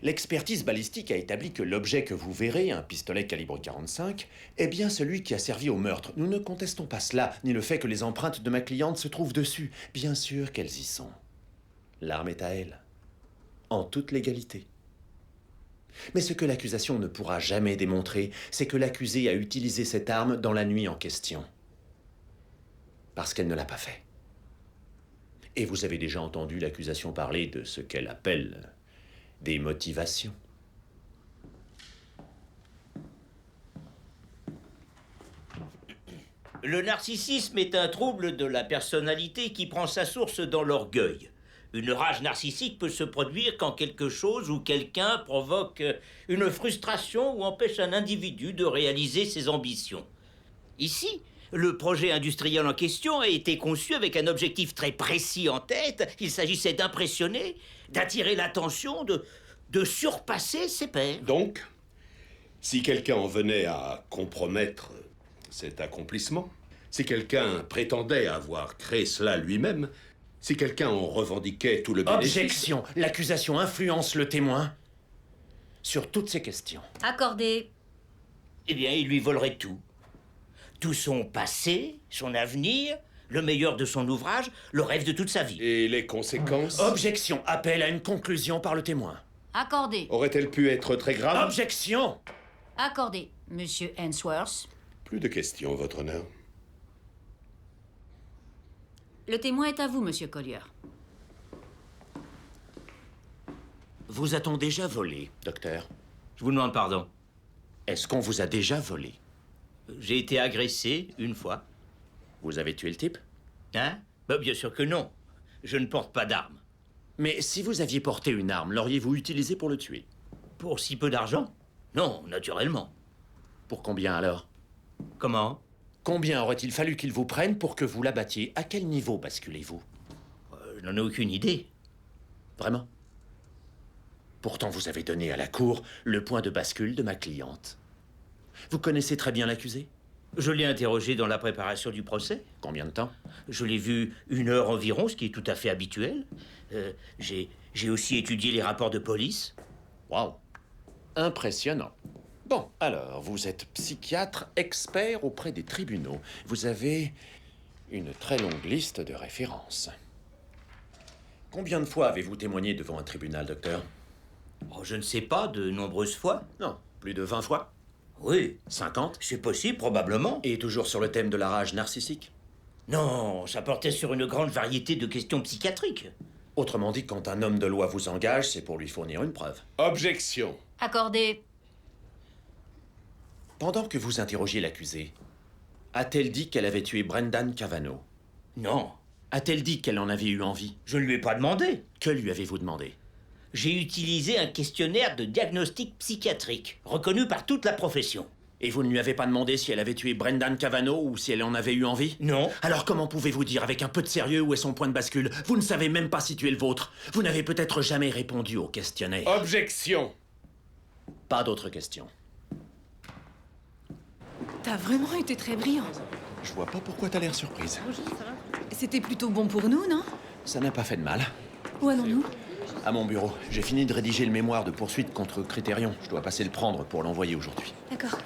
L'expertise balistique a établi que l'objet que vous verrez, un pistolet calibre 45, est bien celui qui a servi au meurtre. Nous ne contestons pas cela, ni le fait que les empreintes de ma cliente se trouvent dessus. Bien sûr qu'elles y sont. L'arme est à elle, en toute légalité. Mais ce que l'accusation ne pourra jamais démontrer, c'est que l'accusée a utilisé cette arme dans la nuit en question. Parce qu'elle ne l'a pas fait. Et vous avez déjà entendu l'accusation parler de ce qu'elle appelle des motivations. Le narcissisme est un trouble de la personnalité qui prend sa source dans l'orgueil. Une rage narcissique peut se produire quand quelque chose ou quelqu'un provoque une frustration ou empêche un individu de réaliser ses ambitions. Ici, le projet industriel en question a été conçu avec un objectif très précis en tête. Il s'agissait d'impressionner, d'attirer l'attention, de surpasser ses pairs. Donc, si quelqu'un en venait à compromettre cet accomplissement, si quelqu'un prétendait avoir créé cela lui-même, si quelqu'un en revendiquait tout le bénéfice... Objection! L'accusation influence le témoin sur toutes ces questions. Accordé. Eh bien, il lui volerait tout. Tout son passé, son avenir, le meilleur de son ouvrage, le rêve de toute sa vie. Et les conséquences? Objection! Appel à une conclusion par le témoin. Accordé. Aurait-elle pu être très grave? Objection! Accordé. Monsieur Hensworth. Plus de questions, votre honneur. Le témoin est à vous, monsieur Collier. Vous a-t-on déjà volé, docteur? Je vous demande pardon. Est-ce qu'on vous a déjà volé? J'ai été agressé une fois. Vous avez tué le type? Hein? Bah, bien sûr que non. Je ne porte pas d'arme. Mais si vous aviez porté une arme, l'auriez-vous utilisée pour le tuer? Pour si peu d'argent? Non, naturellement. Pour combien alors? Comment? Combien aurait-il fallu qu'il vous prenne pour que vous l'abattiez? À quel niveau basculez-vous? Je n'en ai aucune idée. Vraiment? Pourtant, vous avez donné à la cour le point de bascule de ma cliente. Vous connaissez très bien l'accusé? Je l'ai interrogé dans la préparation du procès. Combien de temps? Je l'ai vu 1 heure environ, ce qui est tout à fait habituel. J'ai aussi étudié les rapports de police. Waouh! Impressionnant. Bon, alors, vous êtes psychiatre expert auprès des tribunaux. Vous avez une très longue liste de références. Combien de fois avez-vous témoigné devant un tribunal, docteur? Oh, je ne sais pas, de nombreuses fois. Non, plus de 20 fois? Oui. 50? C'est possible, probablement. Et toujours sur le thème de la rage narcissique? Non, ça portait sur une grande variété de questions psychiatriques. Autrement dit, quand un homme de loi vous engage, c'est pour lui fournir une preuve. Objection. Accordé. Pendant que vous interrogiez l'accusée, a-t-elle dit qu'elle avait tué Brendan Cavanaugh? Non. A-t-elle dit qu'elle en avait eu envie? Je ne lui ai pas demandé. Que lui avez-vous demandé? J'ai utilisé un questionnaire de diagnostic psychiatrique, reconnu par toute la profession. Et vous ne lui avez pas demandé si elle avait tué Brendan Cavanaugh ou si elle en avait eu envie? Non. Alors comment pouvez-vous dire avec un peu de sérieux où est son point de bascule? Vous ne savez même pas situer le vôtre. Vous n'avez peut-être jamais répondu au questionnaire. Objection. Pas d'autres questions. T'as vraiment été très brillant. Je vois pas pourquoi t'as l'air surprise. C'était plutôt bon pour nous, non? Ça n'a pas fait de mal. Où allons-nous? À mon bureau. J'ai fini de rédiger le mémoire de poursuite contre Critérion. Je dois passer le prendre pour l'envoyer aujourd'hui. D'accord.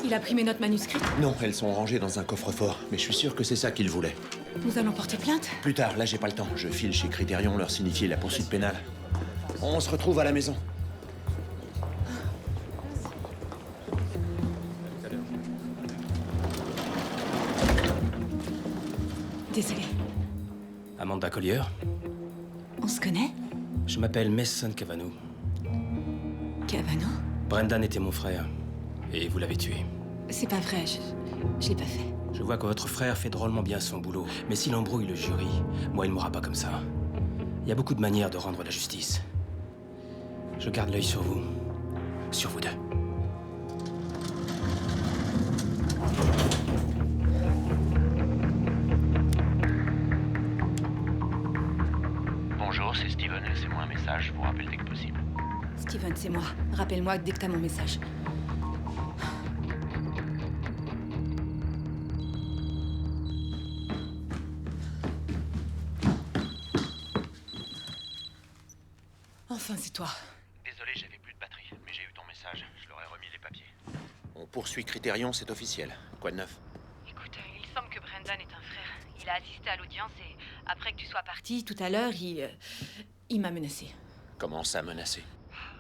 Il a pris mes notes manuscrites. Non, elles sont rangées dans un coffre-fort. Mais je suis sûr que c'est ça qu'il voulait. Nous allons porter plainte. Plus tard, là j'ai pas le temps. Je file chez Critérion leur signifier la poursuite pénale. On se retrouve à la maison. Désolé. Amanda Collier, On se connaît? je m'appelle Mason Cavanaugh. Cavanaugh? Brendan était mon frère. Et vous l'avez tué. C'est pas vrai, je l'ai pas fait. Je vois que votre frère fait drôlement bien son boulot. Mais s'il embrouille le jury, moi il m'aura pas comme ça. Il y a beaucoup de manières de rendre la justice. Je garde l'œil sur vous. Sur vous deux. Steven, c'est moi. Rappelle-moi dès que t'as mon message. Enfin, c'est toi. Désolé, j'avais plus de batterie, mais j'ai eu ton message. Je leur ai remis les papiers. On poursuit Critérion, c'est officiel. Quoi de neuf? Écoute, il semble que Brendan est un frère. Il a assisté à l'audience et après que tu sois parti tout à l'heure, il m'a menacé. Comment ça, menacé?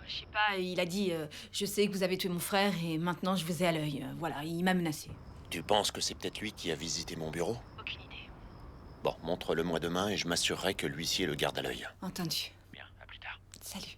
Je sais pas, il a dit je sais que vous avez tué mon frère et maintenant je vous ai à l'œil. Voilà, il m'a menacé. Tu penses que c'est peut-être lui qui a visité mon bureau? Aucune idée. Bon, montre-le-moi demain et je m'assurerai que l'huissier le garde à l'œil. Entendu. Bien, à plus tard. Salut.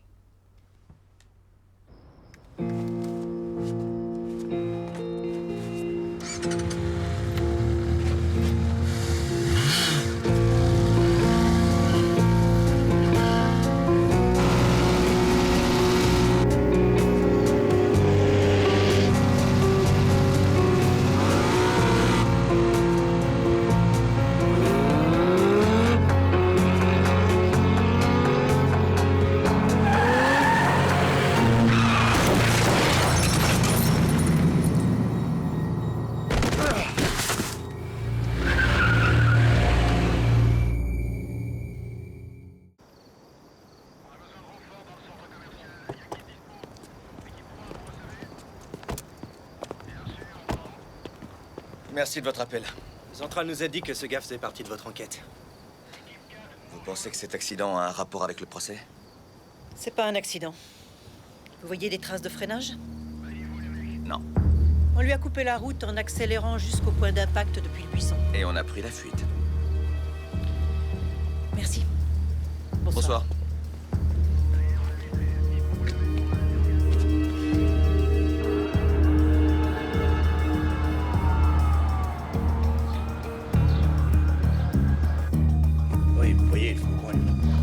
Merci de votre appel. Central nous a dit que ce gaffe faisait partie de votre enquête. Vous pensez que cet accident a un rapport avec le procès? C'est pas un accident. Vous voyez des traces de freinage? Non. On lui a coupé la route en accélérant jusqu'au point d'impact depuis le buisson. Et on a pris la fuite. Merci. Bonsoir. Oui, vous voyez, il faut au moins lui répondre.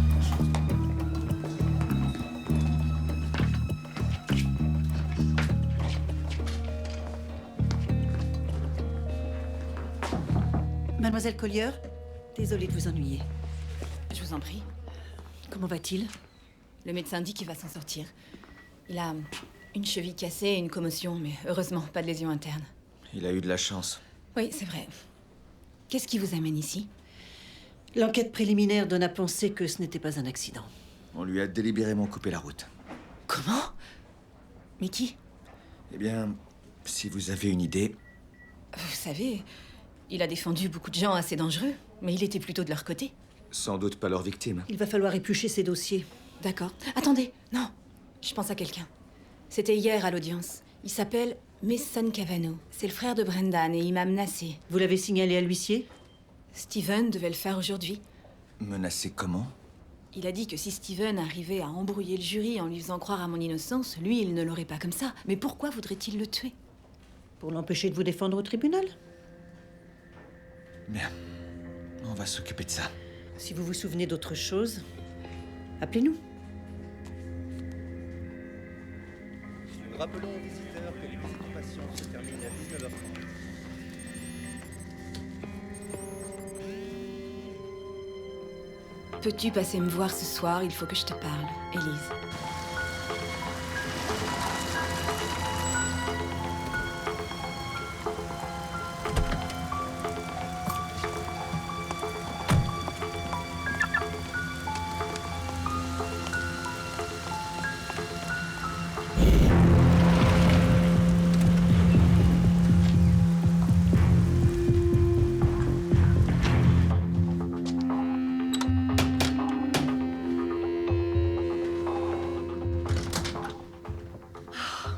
Mademoiselle Collier, désolée de vous ennuyer. Je vous en prie. Comment va-t-il? Le médecin dit qu'il va s'en sortir. Il a une cheville cassée et une commotion, mais heureusement, pas de lésion interne. Il a eu de la chance. Oui, c'est vrai. Qu'est-ce qui vous amène ici? L'enquête préliminaire donne à penser que ce n'était pas un accident. On lui a délibérément coupé la route. Comment? Mais qui? Eh bien, si vous avez une idée... Vous savez, il a défendu beaucoup de gens assez dangereux, mais il était plutôt de leur côté. Sans doute pas leur victime. Il va falloir éplucher ces dossiers. D'accord. Attendez, non. Je pense à quelqu'un. C'était hier à l'audience. Il s'appelle Mason Cavanaugh. C'est le frère de Brendan et il m'a menacé. Vous l'avez signalé à l'huissier? Steven devait le faire aujourd'hui. Menacé comment? Il a dit que si Steven arrivait à embrouiller le jury en lui faisant croire à mon innocence, lui, il ne l'aurait pas comme ça. Mais pourquoi voudrait-il le tuer? Pour l'empêcher de vous défendre au tribunal? Bien. On va s'occuper de ça. Si vous vous souvenez d'autre chose, appelez-nous. Nous rappelons aux visiteurs que les visites aux patients se terminent à 19h30. Peux-tu passer me voir ce soir? Il faut que je te parle, Élise.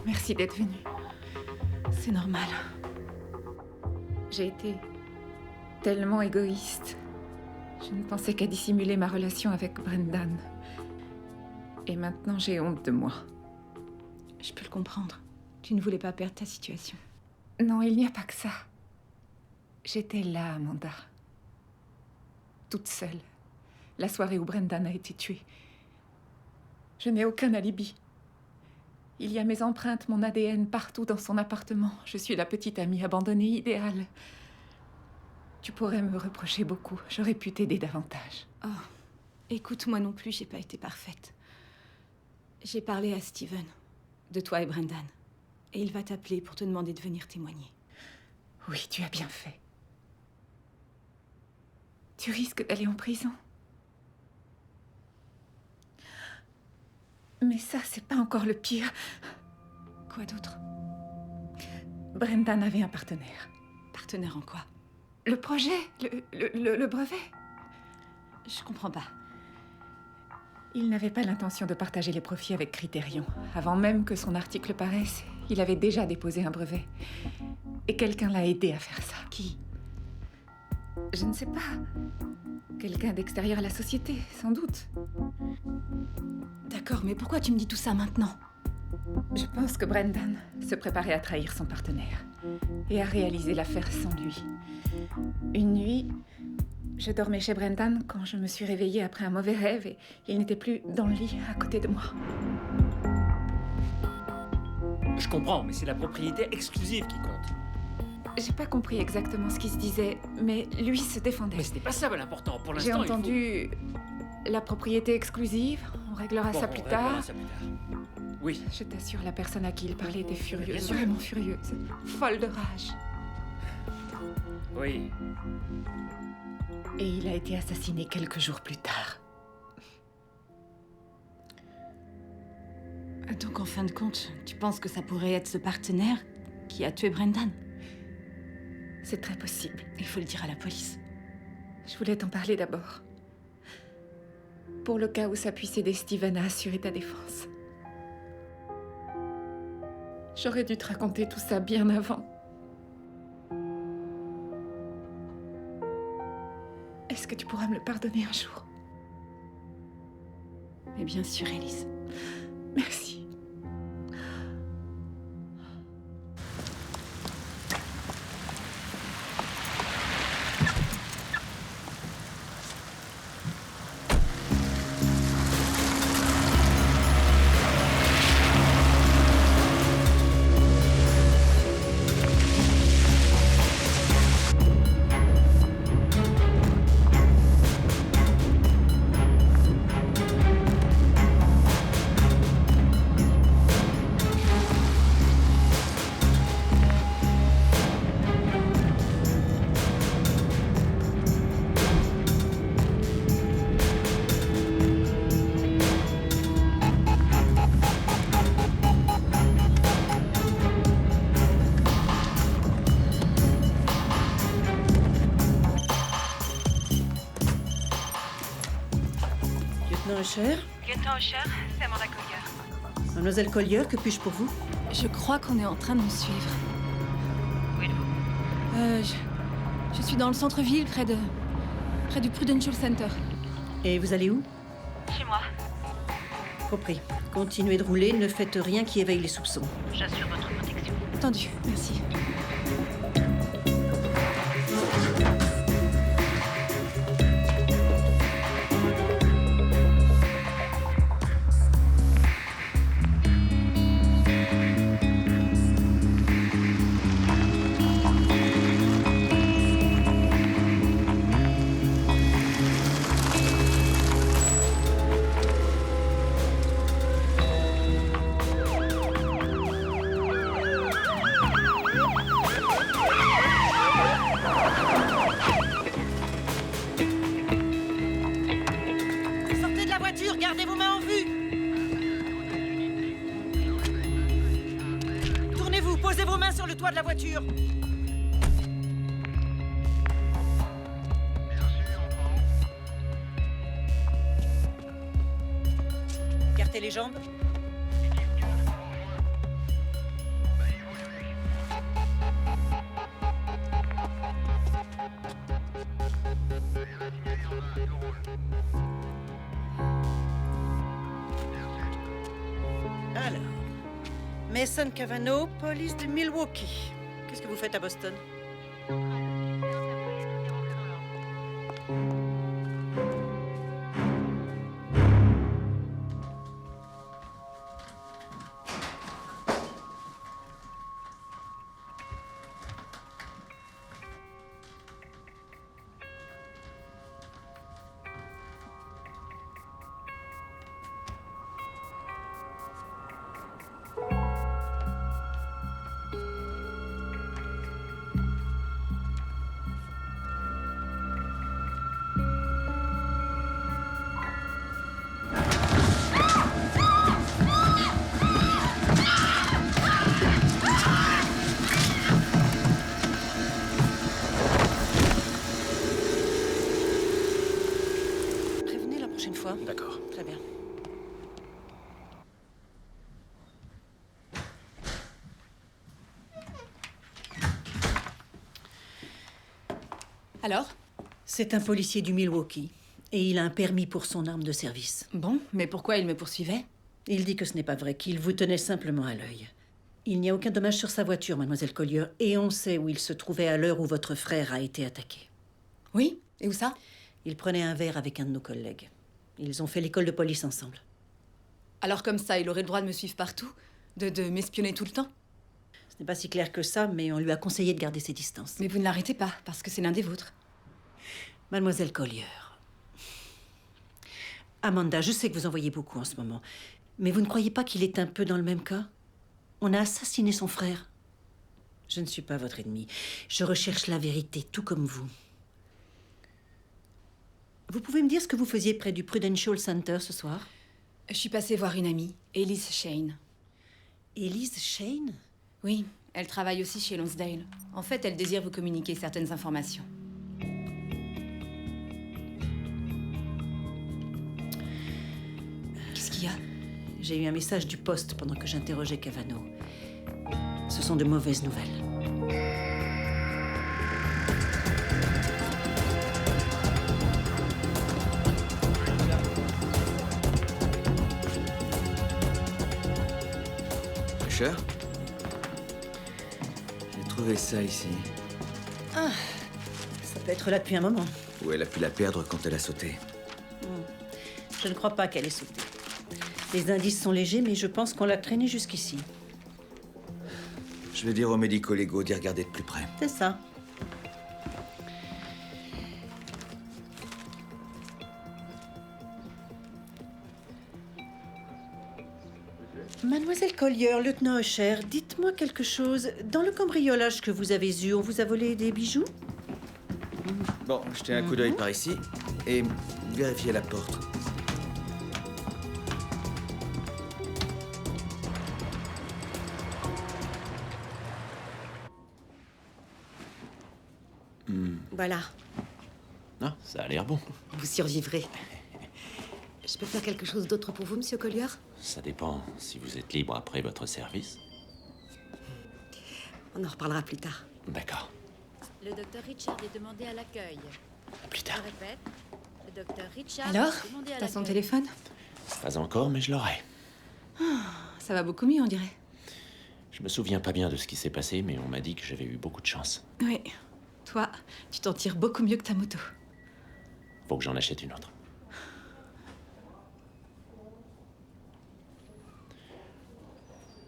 Merci d'être venu. C'est normal. J'ai été tellement égoïste. Je ne pensais qu'à dissimuler ma relation avec Brendan. Et maintenant, j'ai honte de moi. Je peux le comprendre. Tu ne voulais pas perdre ta situation. Non, il n'y a pas que ça. J'étais là, Amanda. Toute seule. La soirée où Brendan a été tué. Je n'ai aucun alibi. Il y a mes empreintes, mon ADN partout dans son appartement. Je suis la petite amie abandonnée idéale. Tu pourrais me reprocher beaucoup. J'aurais pu t'aider davantage. Oh, écoute, moi non plus, j'ai pas été parfaite. J'ai parlé à Steven, de toi et Brendan. Et il va t'appeler pour te demander de venir témoigner. Oui, tu as bien fait. Tu risques d'aller en prison. Mais ça, c'est pas encore le pire. Quoi d'autre? Brendan avait un partenaire. Partenaire en quoi? Le projet, le brevet. Je comprends pas. Il n'avait pas l'intention de partager les profits avec Criterion. Avant même que son article paraisse, il avait déjà déposé un brevet. Et quelqu'un l'a aidé à faire ça. Qui? Je ne sais pas. Quelqu'un d'extérieur à la société, sans doute. D'accord, mais pourquoi tu me dis tout ça maintenant? Je pense que Brendan se préparait à trahir son partenaire et à réaliser l'affaire sans lui. Une nuit, je dormais chez Brendan quand je me suis réveillée après un mauvais rêve et il n'était plus dans le lit à côté de moi. Je comprends, mais c'est la propriété exclusive qui compte. J'ai pas compris exactement ce qui se disait, mais lui se défendait. Mais ce n'est pas ça l'important. Pour J'ai l'instant, entendu la propriété exclusive, on réglera ça plus tard. Oui. Je t'assure, la personne à qui il parlait était Bien furieuse, sûr. vraiment furieuse, folle de rage. Oui. Et il a été assassiné quelques jours plus tard. Donc en fin de compte, tu penses que ça pourrait être ce partenaire qui a tué Brendan? C'est très possible. Il faut le dire à la police. Je voulais t'en parler d'abord. Pour le cas où ça puisse aider Steven à assurer ta défense. J'aurais dû te raconter tout ça bien avant. Est-ce que tu pourras me le pardonner un jour? Mais bien sûr, Élise. Merci. Lieutenant Usher? Lieutenant Usher, c'est Amanda Collier. Mademoiselle Collier, que puis-je pour vous? Je crois qu'on est en train de nous suivre. Où êtes-vous? Je suis dans le centre-ville, près du Prudential Center. Et vous allez où? Chez moi. Compris. Continuez de rouler, ne faites rien qui éveille les soupçons. J'assure votre protection. Entendu, merci. Sortez de la voiture, gardez vos mains en vue! Tournez-vous, posez vos mains sur le toit de la voiture! Écartez les jambes. Alors, Mason Cavanaugh, police de Milwaukee. Qu'est-ce que vous faites à Boston? Alors? C'est un policier du Milwaukee. Et il a un permis pour son arme de service. Bon, mais pourquoi il me poursuivait? Il dit que ce n'est pas vrai, qu'il vous tenait simplement à l'œil. Il n'y a aucun dommage sur sa voiture, mademoiselle Collier, et on sait où il se trouvait à l'heure où votre frère a été attaqué. Oui? Et où ça? Il prenait un verre avec un de nos collègues. Ils ont fait l'école de police ensemble. Alors comme ça, il aurait le droit de me suivre partout? De m'espionner tout le temps? Ce n'est pas si clair que ça, mais on lui a conseillé de garder ses distances. Mais vous ne l'arrêtez pas, parce que c'est l'un des vôtres. Mademoiselle Collier. Amanda, je sais que vous en voyez beaucoup en ce moment, mais vous ne croyez pas qu'il est un peu dans le même cas? On a assassiné son frère. Je ne suis pas votre ennemi. Je recherche la vérité, tout comme vous. Vous pouvez me dire ce que vous faisiez près du Prudential Center ce soir? Je suis passée voir une amie, Elise Shane. Elise Shane? Oui, elle travaille aussi chez Lonsdale. En fait, elle désire vous communiquer certaines informations. Qu'est-ce qu'il y a? J'ai eu un message du poste pendant que j'interrogeais Cavano. Ce sont de mauvaises nouvelles. Usher? J'ai trouvé ça ici. Ah, ça peut être là depuis un moment. Où elle a pu la perdre quand elle a sauté. Je ne crois pas qu'elle ait sauté. Les indices sont légers, mais je pense qu'on l'a traînée jusqu'ici. Je vais dire aux médico-légaux d'y regarder de plus près. C'est ça. Mademoiselle Collier, lieutenant Usher, dites-moi quelque chose. Dans le cambriolage que vous avez eu, on vous a volé des bijoux? Bon, jetez un coup d'œil par ici et vérifiez la porte. Voilà. Ah, ça a l'air bon. Vous survivrez. Je peux faire quelque chose d'autre pour vous, monsieur Collier? Ça dépend si vous êtes libre après votre service. On en reparlera plus tard. D'accord. Le docteur Richard est demandé à l'accueil. Plus tard. Je répète, le docteur Richard Alors? est demandé à T'as son l'accueil. téléphone? Pas encore, mais je l'aurai. Ça va beaucoup mieux, on dirait. Je me souviens pas bien de ce qui s'est passé, mais on m'a dit que j'avais eu beaucoup de chance. Oui. Toi, tu t'en tires beaucoup mieux que ta moto. Faut que j'en achète une autre.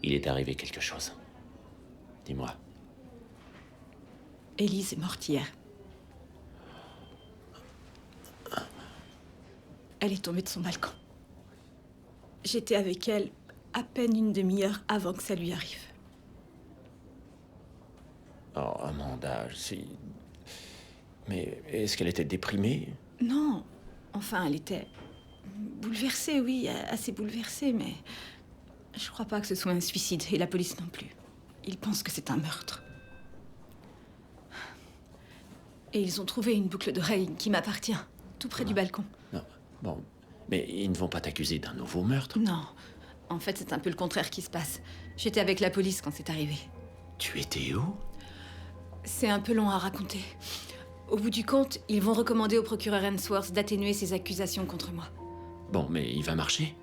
Il est arrivé quelque chose. Dis-moi. Élise est morte hier. Elle est tombée de son balcon. J'étais avec elle à peine une demi-heure avant que ça lui arrive. Oh, Amanda, mais est-ce qu'elle était déprimée? Non. Enfin, elle était bouleversée, oui, assez bouleversée, mais je crois pas que ce soit un suicide, et la police non plus. Ils pensent que c'est un meurtre. Et ils ont trouvé une boucle d'oreille qui m'appartient, tout près du balcon. Non, bon, mais ils ne vont pas t'accuser d'un nouveau meurtre? Non. En fait, c'est un peu le contraire qui se passe. J'étais avec la police quand c'est arrivé. Tu étais où? C'est un peu long à raconter. Au bout du compte, ils vont recommander au procureur Hensworth d'atténuer ses accusations contre moi. Bon, mais il va marcher?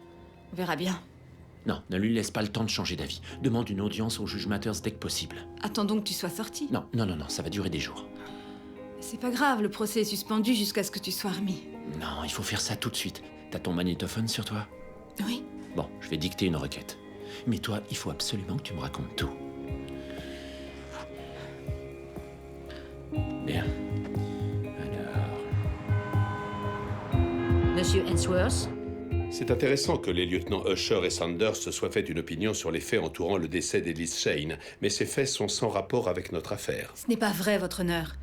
On verra bien. Non, ne lui laisse pas le temps de changer d'avis. Demande une audience au juge Matters dès que possible. Attendons que tu sois sorti. Non, ça va durer des jours. C'est pas grave, le procès est suspendu jusqu'à ce que tu sois remis. Non, il faut faire ça tout de suite. T'as ton magnétophone sur toi? Oui. Bon, je vais dicter une requête. Mais toi, il faut absolument que tu me racontes tout. Bien. Monsieur Hensworth? C'est intéressant que les lieutenants Usher et Sanders se soient fait une opinion sur les faits entourant le décès d'Elise Shane, mais ces faits sont sans rapport avec notre affaire. Ce n'est pas vrai, votre honneur.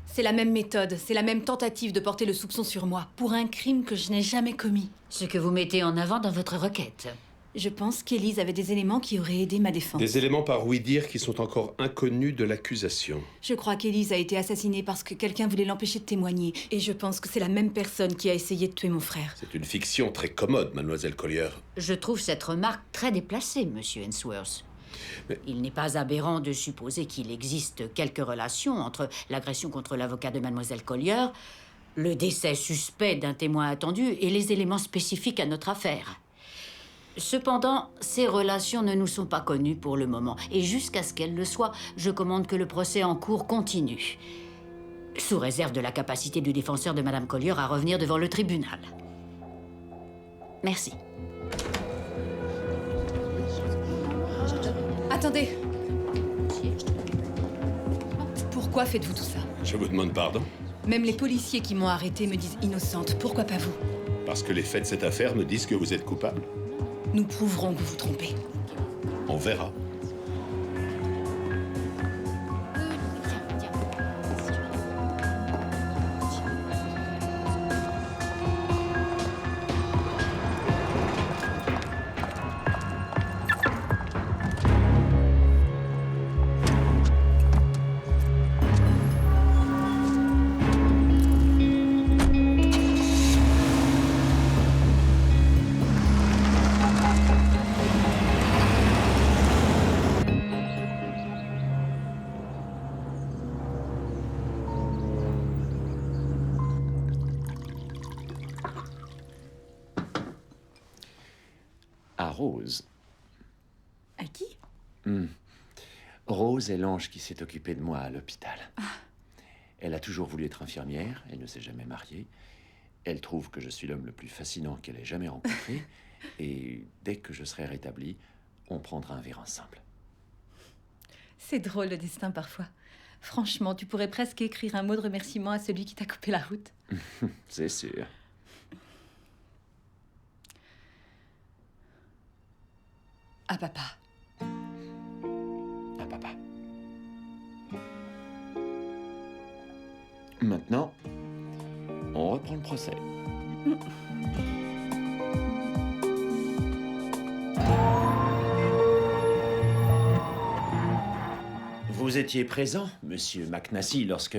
C'est la même méthode, c'est la même tentative de porter le soupçon sur moi, pour un crime que je n'ai jamais commis. Ce que vous mettez en avant dans votre requête. Je pense qu'Élise avait des éléments qui auraient aidé ma défense. Des éléments par ouï-dire qui sont encore inconnus de l'accusation. Je crois qu'Élise a été assassinée parce que quelqu'un voulait l'empêcher de témoigner. Et je pense que c'est la même personne qui a essayé de tuer mon frère. C'est une fiction très commode, mademoiselle Collier. Je trouve cette remarque très déplacée, monsieur Hensworth. Il n'est pas aberrant de supposer qu'il existe quelques relations entre l'agression contre l'avocat de Mademoiselle Collier, le décès suspect d'un témoin attendu et les éléments spécifiques à notre affaire. Cependant, ces relations ne nous sont pas connues pour le moment, et jusqu'à ce qu'elles le soient, je commande que le procès en cours continue, sous réserve de la capacité du défenseur de Madame Collier à revenir devant le tribunal. Merci. Attendez. Pourquoi faites-vous tout ça? Je vous demande pardon. Même les policiers qui m'ont arrêtée me disent innocente. Pourquoi pas vous? Parce que les faits de cette affaire me disent que vous êtes coupable. Nous prouverons que vous vous trompez. On verra. À Rose. À qui? Rose est l'ange qui s'est occupé de moi à l'hôpital. Elle a toujours voulu être infirmière, elle ne s'est jamais mariée. Elle trouve que je suis l'homme le plus fascinant qu'elle ait jamais rencontré. Et dès que je serai rétabli, on prendra un verre ensemble. C'est drôle le destin parfois. Franchement, tu pourrais presque écrire un mot de remerciement à celui qui t'a coupé la route. C'est sûr. À papa. À papa. Maintenant, on reprend le procès. Vous étiez présent, monsieur McNassie, lorsque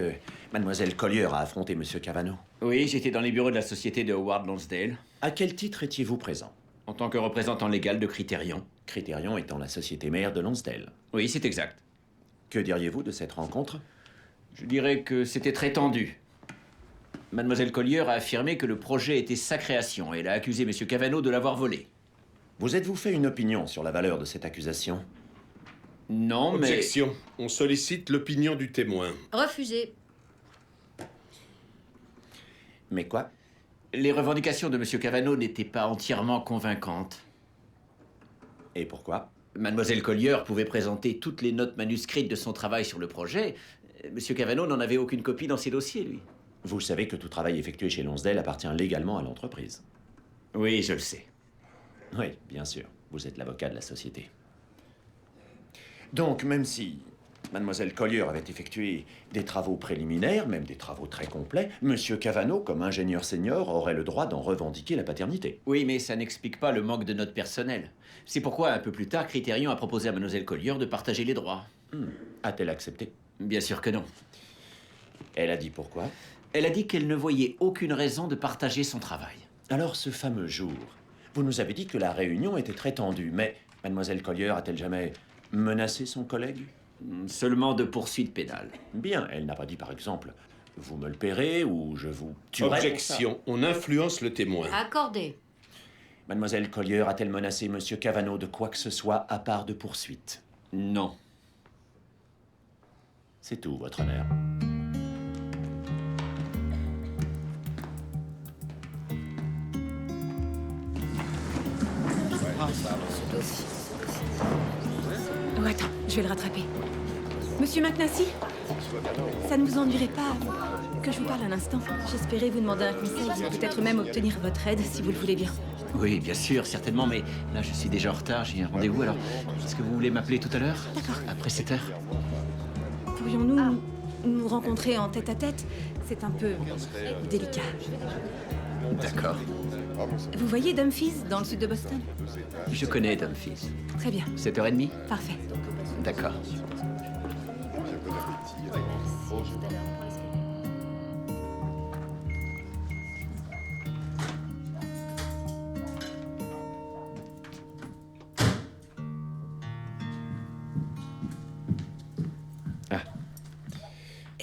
mademoiselle Collier a affronté monsieur Cavano? Oui, j'étais dans les bureaux de la société de Howard Lonsdale. À quel titre étiez-vous présent? En tant que représentant légal de Criterion. Criterion étant la société mère de Lonsdale. Oui, c'est exact. Que diriez-vous de cette rencontre? Je dirais que c'était très tendu. Mademoiselle Collier a affirmé que le projet était sa création et elle a accusé monsieur Cavano de l'avoir volé. Vous êtes-vous fait une opinion sur la valeur de cette accusation? Non, mais... Objection. On sollicite l'opinion du témoin. Refusé. Mais quoi? Les revendications de monsieur Cavano n'étaient pas entièrement convaincantes. Et pourquoi? Mademoiselle Collier pouvait présenter toutes les notes manuscrites de son travail sur le projet. Monsieur Cavano n'en avait aucune copie dans ses dossiers, lui. Vous savez que tout travail effectué chez Lonsdale appartient légalement à l'entreprise. Oui, je le sais. Oui, bien sûr. Vous êtes l'avocat de la société. Donc, même si mademoiselle Collier avait effectué des travaux préliminaires, même des travaux très complets, monsieur Cavano, comme ingénieur senior, aurait le droit d'en revendiquer la paternité. Oui, mais ça n'explique pas le manque de notes personnelles. C'est pourquoi, un peu plus tard, Criterion a proposé à mademoiselle Collier de partager les droits. A-t-elle accepté? Bien sûr que non. Elle a dit pourquoi? Elle a dit qu'elle ne voyait aucune raison de partager son travail. Alors, ce fameux jour, vous nous avez dit que la réunion était très tendue, mais mademoiselle Collier a-t-elle jamais menacé son collègue? Seulement de poursuites pénales. Bien, elle n'a pas dit par exemple « vous me le paierez » ou « je vous tuerai ». Objection. On influence le témoin. Accordé. Mademoiselle Collier a-t-elle menacé monsieur Cavano de quoi que ce soit à part de poursuites? Non. C'est tout, votre honneur. Oh, attends, je vais le rattraper. Monsieur McNassie, ça ne vous ennuierait pas que je vous parle un instant? J'espérais vous demander un conseil, peut-être même obtenir votre aide, si vous le voulez bien. Oui, bien sûr, certainement, mais là, je suis déjà en retard, j'ai un rendez-vous, alors est-ce que vous voulez m'appeler tout à l'heure? D'accord. Après 7 heures? Pourrions-nous nous rencontrer en tête-à-tête? C'est un peu délicat. D'accord. Vous voyez Dumfries, dans le sud de Boston? Je connais Dumfries. Très bien. 7h30? Parfait. D'accord.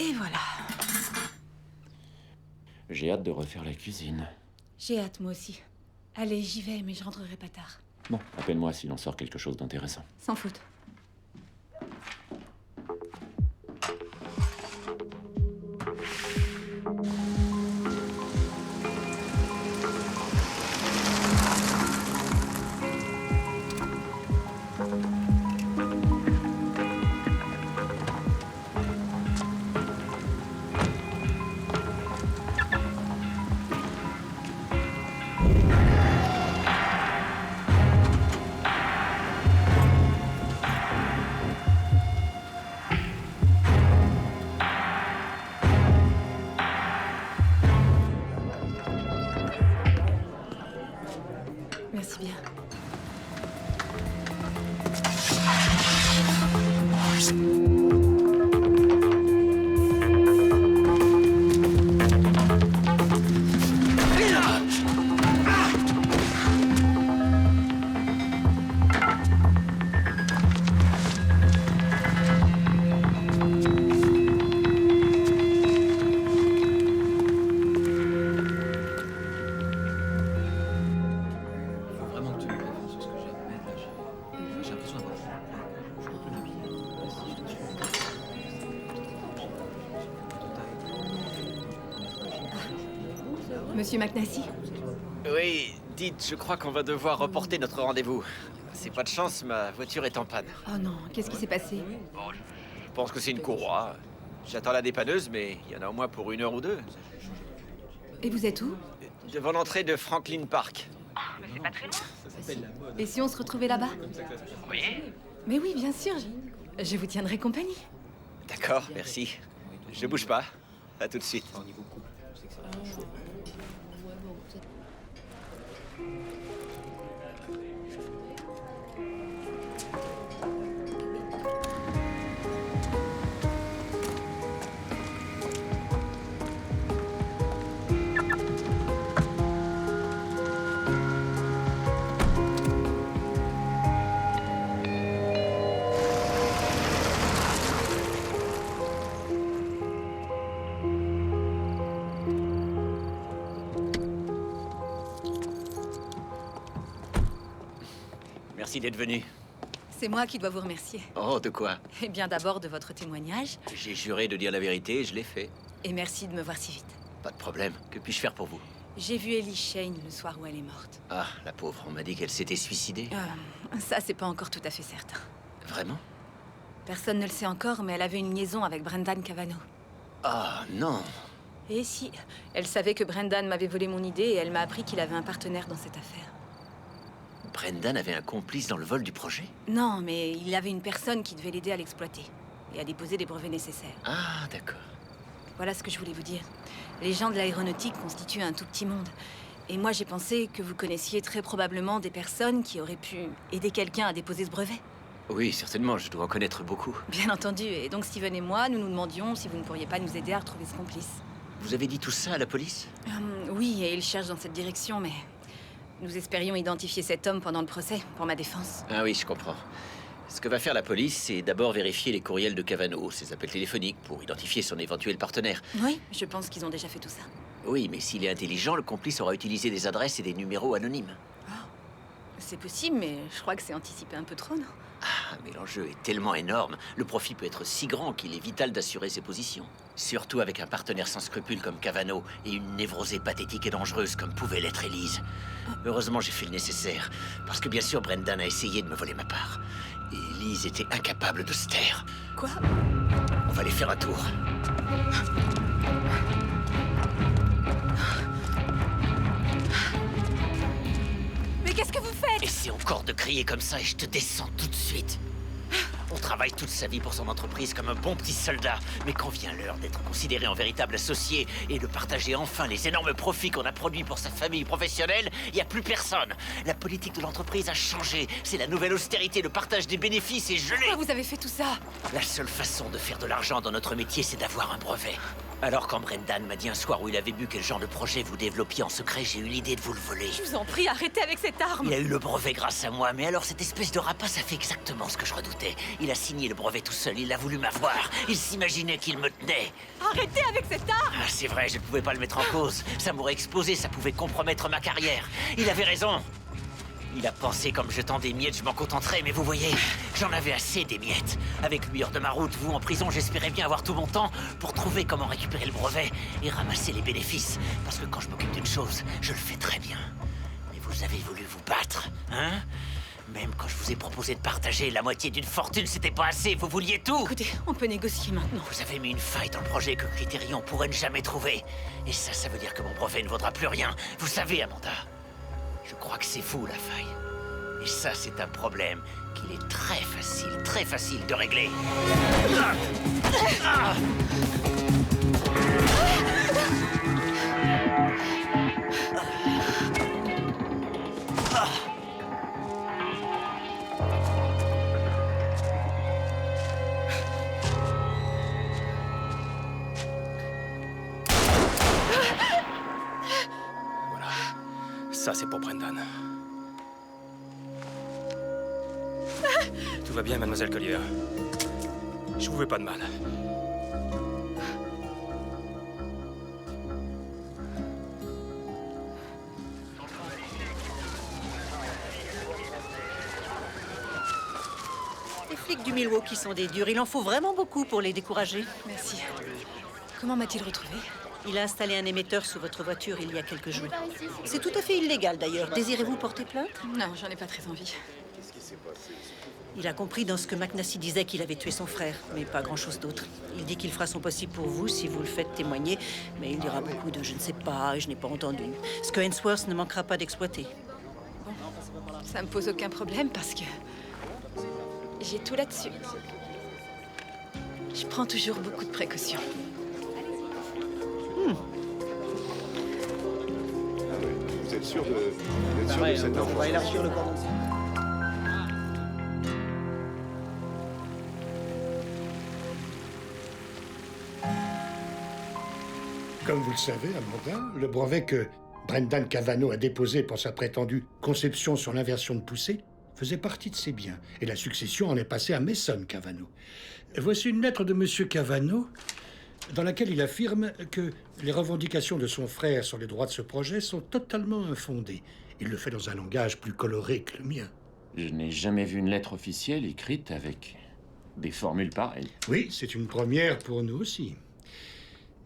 Et voilà. J'ai hâte de refaire la cuisine. J'ai hâte, moi aussi. Allez, j'y vais, mais je rentrerai pas tard. Bon, appelle-moi s'il en sort quelque chose d'intéressant. Sans faute. Merci bien. Monsieur McNasty? Oui, dites, je crois qu'on va devoir reporter notre rendez-vous. C'est pas de chance, ma voiture est en panne. Oh non, qu'est-ce qui s'est passé? Bon, je pense que c'est une courroie. J'attends la dépanneuse, mais il y en a au moins pour 1 heure ou 2. Et vous êtes où? Devant l'entrée de Franklin Park. Mais c'est pas très loin. Et si on se retrouvait là-bas? Oui. Mais oui, bien sûr. Je vous tiendrai compagnie. D'accord, merci. Je bouge pas. À tout de suite. Merci d'être venu. C'est moi qui dois vous remercier. Oh, de quoi? Eh bien, d'abord de votre témoignage. J'ai juré de dire la vérité et je l'ai fait. Et merci de me voir si vite. Pas de problème. Que puis-je faire pour vous? J'ai vu Ellie Shane le soir où elle est morte. Ah, la pauvre. On m'a dit qu'elle s'était suicidée. Ça, c'est pas encore tout à fait certain. Vraiment? Personne ne le sait encore, mais elle avait une liaison avec Brendan Cavanaugh. Ah, non. Et si, elle savait que Brendan m'avait volé mon idée et elle m'a appris qu'il avait un partenaire dans cette affaire. Brendan avait un complice dans le vol du projet? Non, mais il avait une personne qui devait l'aider à l'exploiter et à déposer les brevets nécessaires. Ah, d'accord. Voilà ce que je voulais vous dire. Les gens de l'aéronautique constituent un tout petit monde. Et moi, j'ai pensé que vous connaissiez très probablement des personnes qui auraient pu aider quelqu'un à déposer ce brevet. Oui, certainement. Je dois en connaître beaucoup. Bien entendu. Et donc, Steven et moi, nous nous demandions si vous ne pourriez pas nous aider à retrouver ce complice. Vous avez dit tout ça à la police? Oui, et ils cherchent dans cette direction, mais... Nous espérions identifier cet homme pendant le procès, pour ma défense. Ah oui, je comprends. Ce que va faire la police, c'est d'abord vérifier les courriels de Cavanaugh, ses appels téléphoniques, pour identifier son éventuel partenaire. Oui, je pense qu'ils ont déjà fait tout ça. Oui, mais s'il est intelligent, le complice aura utilisé des adresses et des numéros anonymes. C'est possible, mais je crois que c'est anticipé un peu trop, non? Ah, mais l'enjeu est tellement énorme. Le profit peut être si grand qu'il est vital d'assurer ses positions. Surtout avec un partenaire sans scrupules comme Cavanaugh et une névrosée pathétique et dangereuse comme pouvait l'être Elise. Heureusement, j'ai fait le nécessaire. Parce que bien sûr, Brendan a essayé de me voler ma part. Et Elise était incapable de se taire. Quoi? On va aller faire un tour. Mais qu'est-ce que vous faites? Essaie encore de crier comme ça et je te descends tout de suite. On travaille toute sa vie pour son entreprise comme un bon petit soldat. Mais quand vient l'heure d'être considéré en véritable associé et de partager enfin les énormes profits qu'on a produits pour sa famille professionnelle, il n'y a plus personne. La politique de l'entreprise a changé. C'est la nouvelle austérité, le partage des bénéfices est gelé. Pourquoi vous avez fait tout ça? La seule façon de faire de l'argent dans notre métier, c'est d'avoir un brevet. Alors quand Brendan m'a dit un soir où il avait vu quel genre de projet vous développiez en secret, j'ai eu l'idée de vous le voler. Je vous en prie, arrêtez avec cette arme. Il a eu le brevet grâce à moi, mais alors cette espèce de rapace a fait exactement ce que je redoutais. Il a signé le brevet tout seul, il a voulu m'avoir. Il s'imaginait qu'il me tenait. Arrêtez avec cette arme. Ah, c'est vrai, je ne pouvais pas le mettre en cause. Ça m'aurait exposé, ça pouvait compromettre ma carrière. Il avait raison. Il a pensé qu'en me jetant des miettes, je m'en contenterais, mais vous voyez, j'en avais assez des miettes. Avec lui hors de ma route, vous en prison, j'espérais bien avoir tout mon temps pour trouver comment récupérer le brevet et ramasser les bénéfices. Parce que quand je m'occupe d'une chose, je le fais très bien. Mais vous avez voulu vous battre, hein? Même quand je vous ai proposé de partager la moitié d'une fortune, c'était pas assez, vous vouliez tout. Écoutez, on peut négocier maintenant. Vous avez mis une faille dans le projet que Criterion pourrait ne jamais trouver. Et ça veut dire que mon brevet ne vaudra plus rien. Vous savez, Amanda, je crois que c'est vous, la faille. Et ça, c'est un problème qu'il est très facile de régler. Ça, c'est pour Brendan. Tout va bien, mademoiselle Collier. Je vous veux pas de mal. Les flics du Milwaukee sont des durs. Il en faut vraiment beaucoup pour les décourager. Merci. Comment m'a-t-il retrouvé? Il a installé un émetteur sous votre voiture il y a quelques jours. C'est tout à fait illégal d'ailleurs. Désirez-vous porter plainte? Non, j'en ai pas très envie. Il a compris dans ce que McNasty disait qu'il avait tué son frère, mais pas grand-chose d'autre. Il dit qu'il fera son possible pour vous si vous le faites témoigner, mais il dira beaucoup de « je ne sais pas » et « je n'ai pas entendu ». Ce que Ainsworth ne manquera pas d'exploiter. Bon, ça me pose aucun problème parce que j'ai tout là-dessus. Je prends toujours beaucoup de précautions. Vous êtes sûr de cette On va élargir le cordon. Comme vous le savez, Amanda, le brevet que Brendan Cavanaugh a déposé pour sa prétendue conception sur l'inversion de poussée faisait partie de ses biens, et la succession en est passée à Mason Cavanaugh. Voici une lettre de M. Cavanaugh dans laquelle il affirme que les revendications de son frère sur les droits de ce projet sont totalement infondées. Il le fait dans un langage plus coloré que le mien. Je n'ai jamais vu une lettre officielle écrite avec des formules pareilles. Oui, c'est une première pour nous aussi.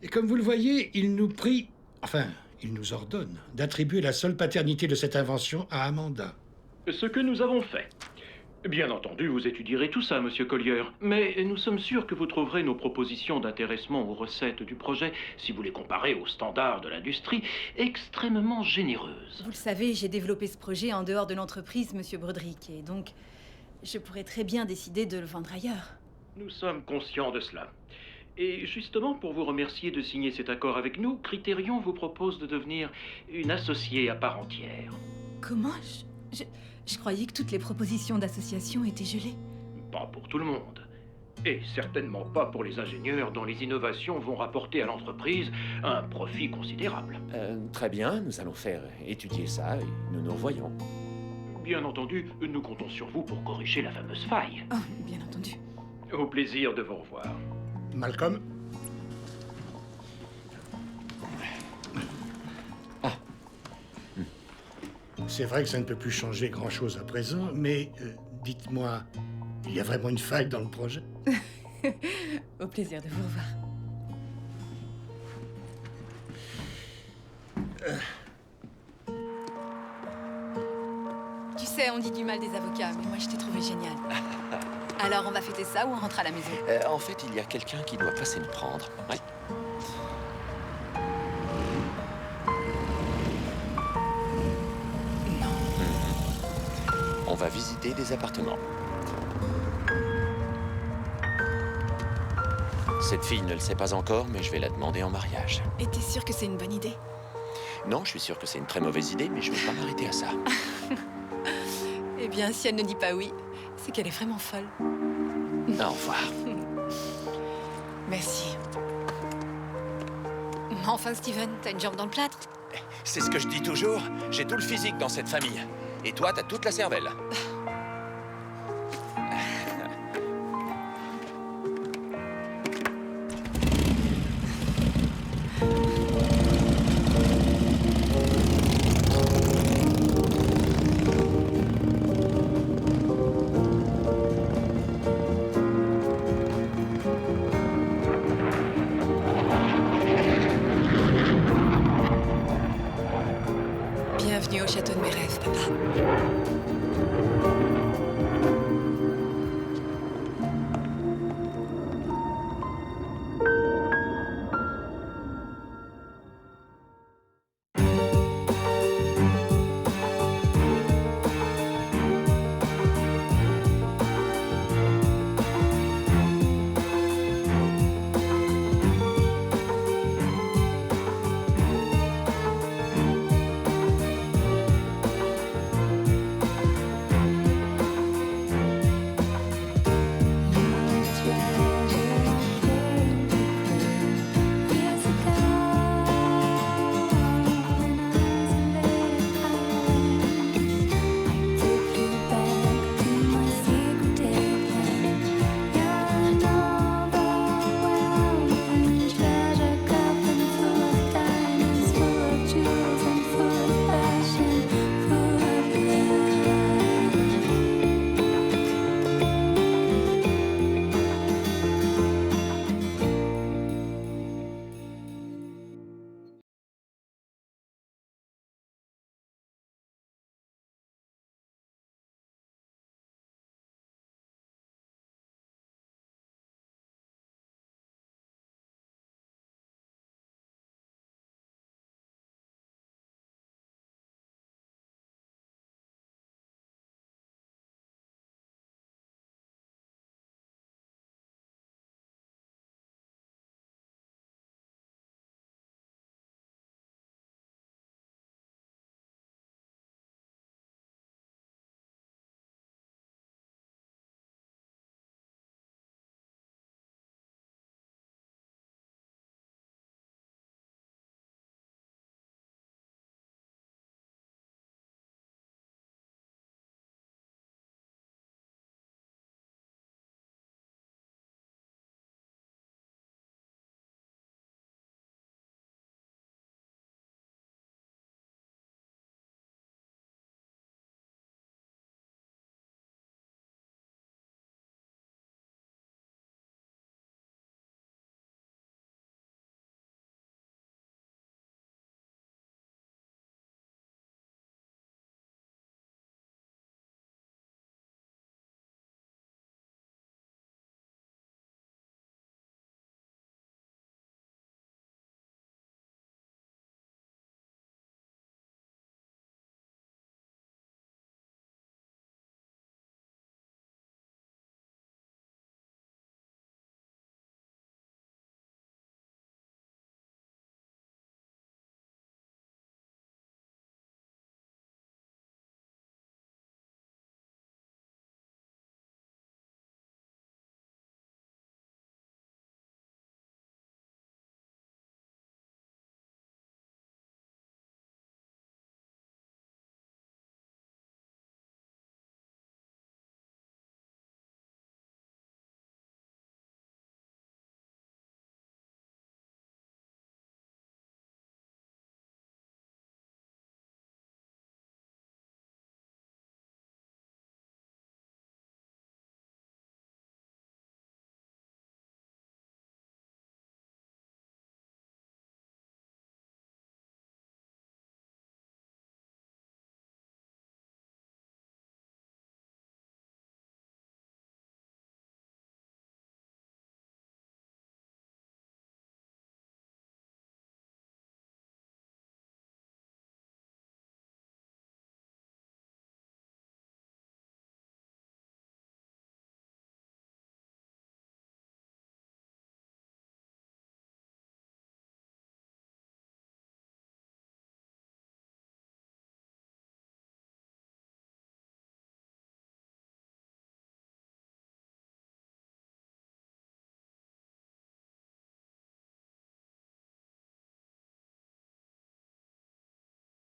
Et comme vous le voyez, il nous prie, enfin, il nous ordonne d'attribuer la seule paternité de cette invention à Amanda. Ce que nous avons fait. Bien entendu, vous étudierez tout ça, Monsieur Collier, mais nous sommes sûrs que vous trouverez nos propositions d'intéressement aux recettes du projet, si vous les comparez aux standards de l'industrie, extrêmement généreuses. Vous le savez, j'ai développé ce projet en dehors de l'entreprise, Monsieur Broderick, et donc je pourrais très bien décider de le vendre ailleurs. Nous sommes conscients de cela. Et justement, pour vous remercier de signer cet accord avec nous, Criterion vous propose de devenir une associée à part entière. Comment? Je croyais que toutes les propositions d'association étaient gelées. Pas pour tout le monde. Et certainement pas pour les ingénieurs dont les innovations vont rapporter à l'entreprise un profit considérable. Très bien, nous allons faire étudier ça et nous nous revoyons. Bien entendu, nous comptons sur vous pour corriger la fameuse faille. Oh, bien entendu. Au plaisir de vous revoir. Malcolm? C'est vrai que ça ne peut plus changer grand-chose à présent, mais dites-moi, il y a vraiment une faille dans le projet? Au plaisir de vous revoir. Tu sais, on dit du mal des avocats, mais moi je t'ai trouvé génial. Alors on va fêter ça ou on rentre à la maison? En fait, il y a quelqu'un qui doit passer me prendre. Ouais. On va visiter des appartements. Cette fille ne le sait pas encore, mais je vais la demander en mariage. Et t'es sûr que c'est une bonne idée? Non, je suis sûr que c'est une très mauvaise idée, mais je vais pas m'arrêter à ça. Eh bien, si elle ne dit pas oui, c'est qu'elle est vraiment folle. Au revoir. Merci. Enfin, Steven, t'as une jambe dans le plâtre. C'est ce que je dis toujours. J'ai tout le physique dans cette famille. Et toi, t'as toute la cervelle.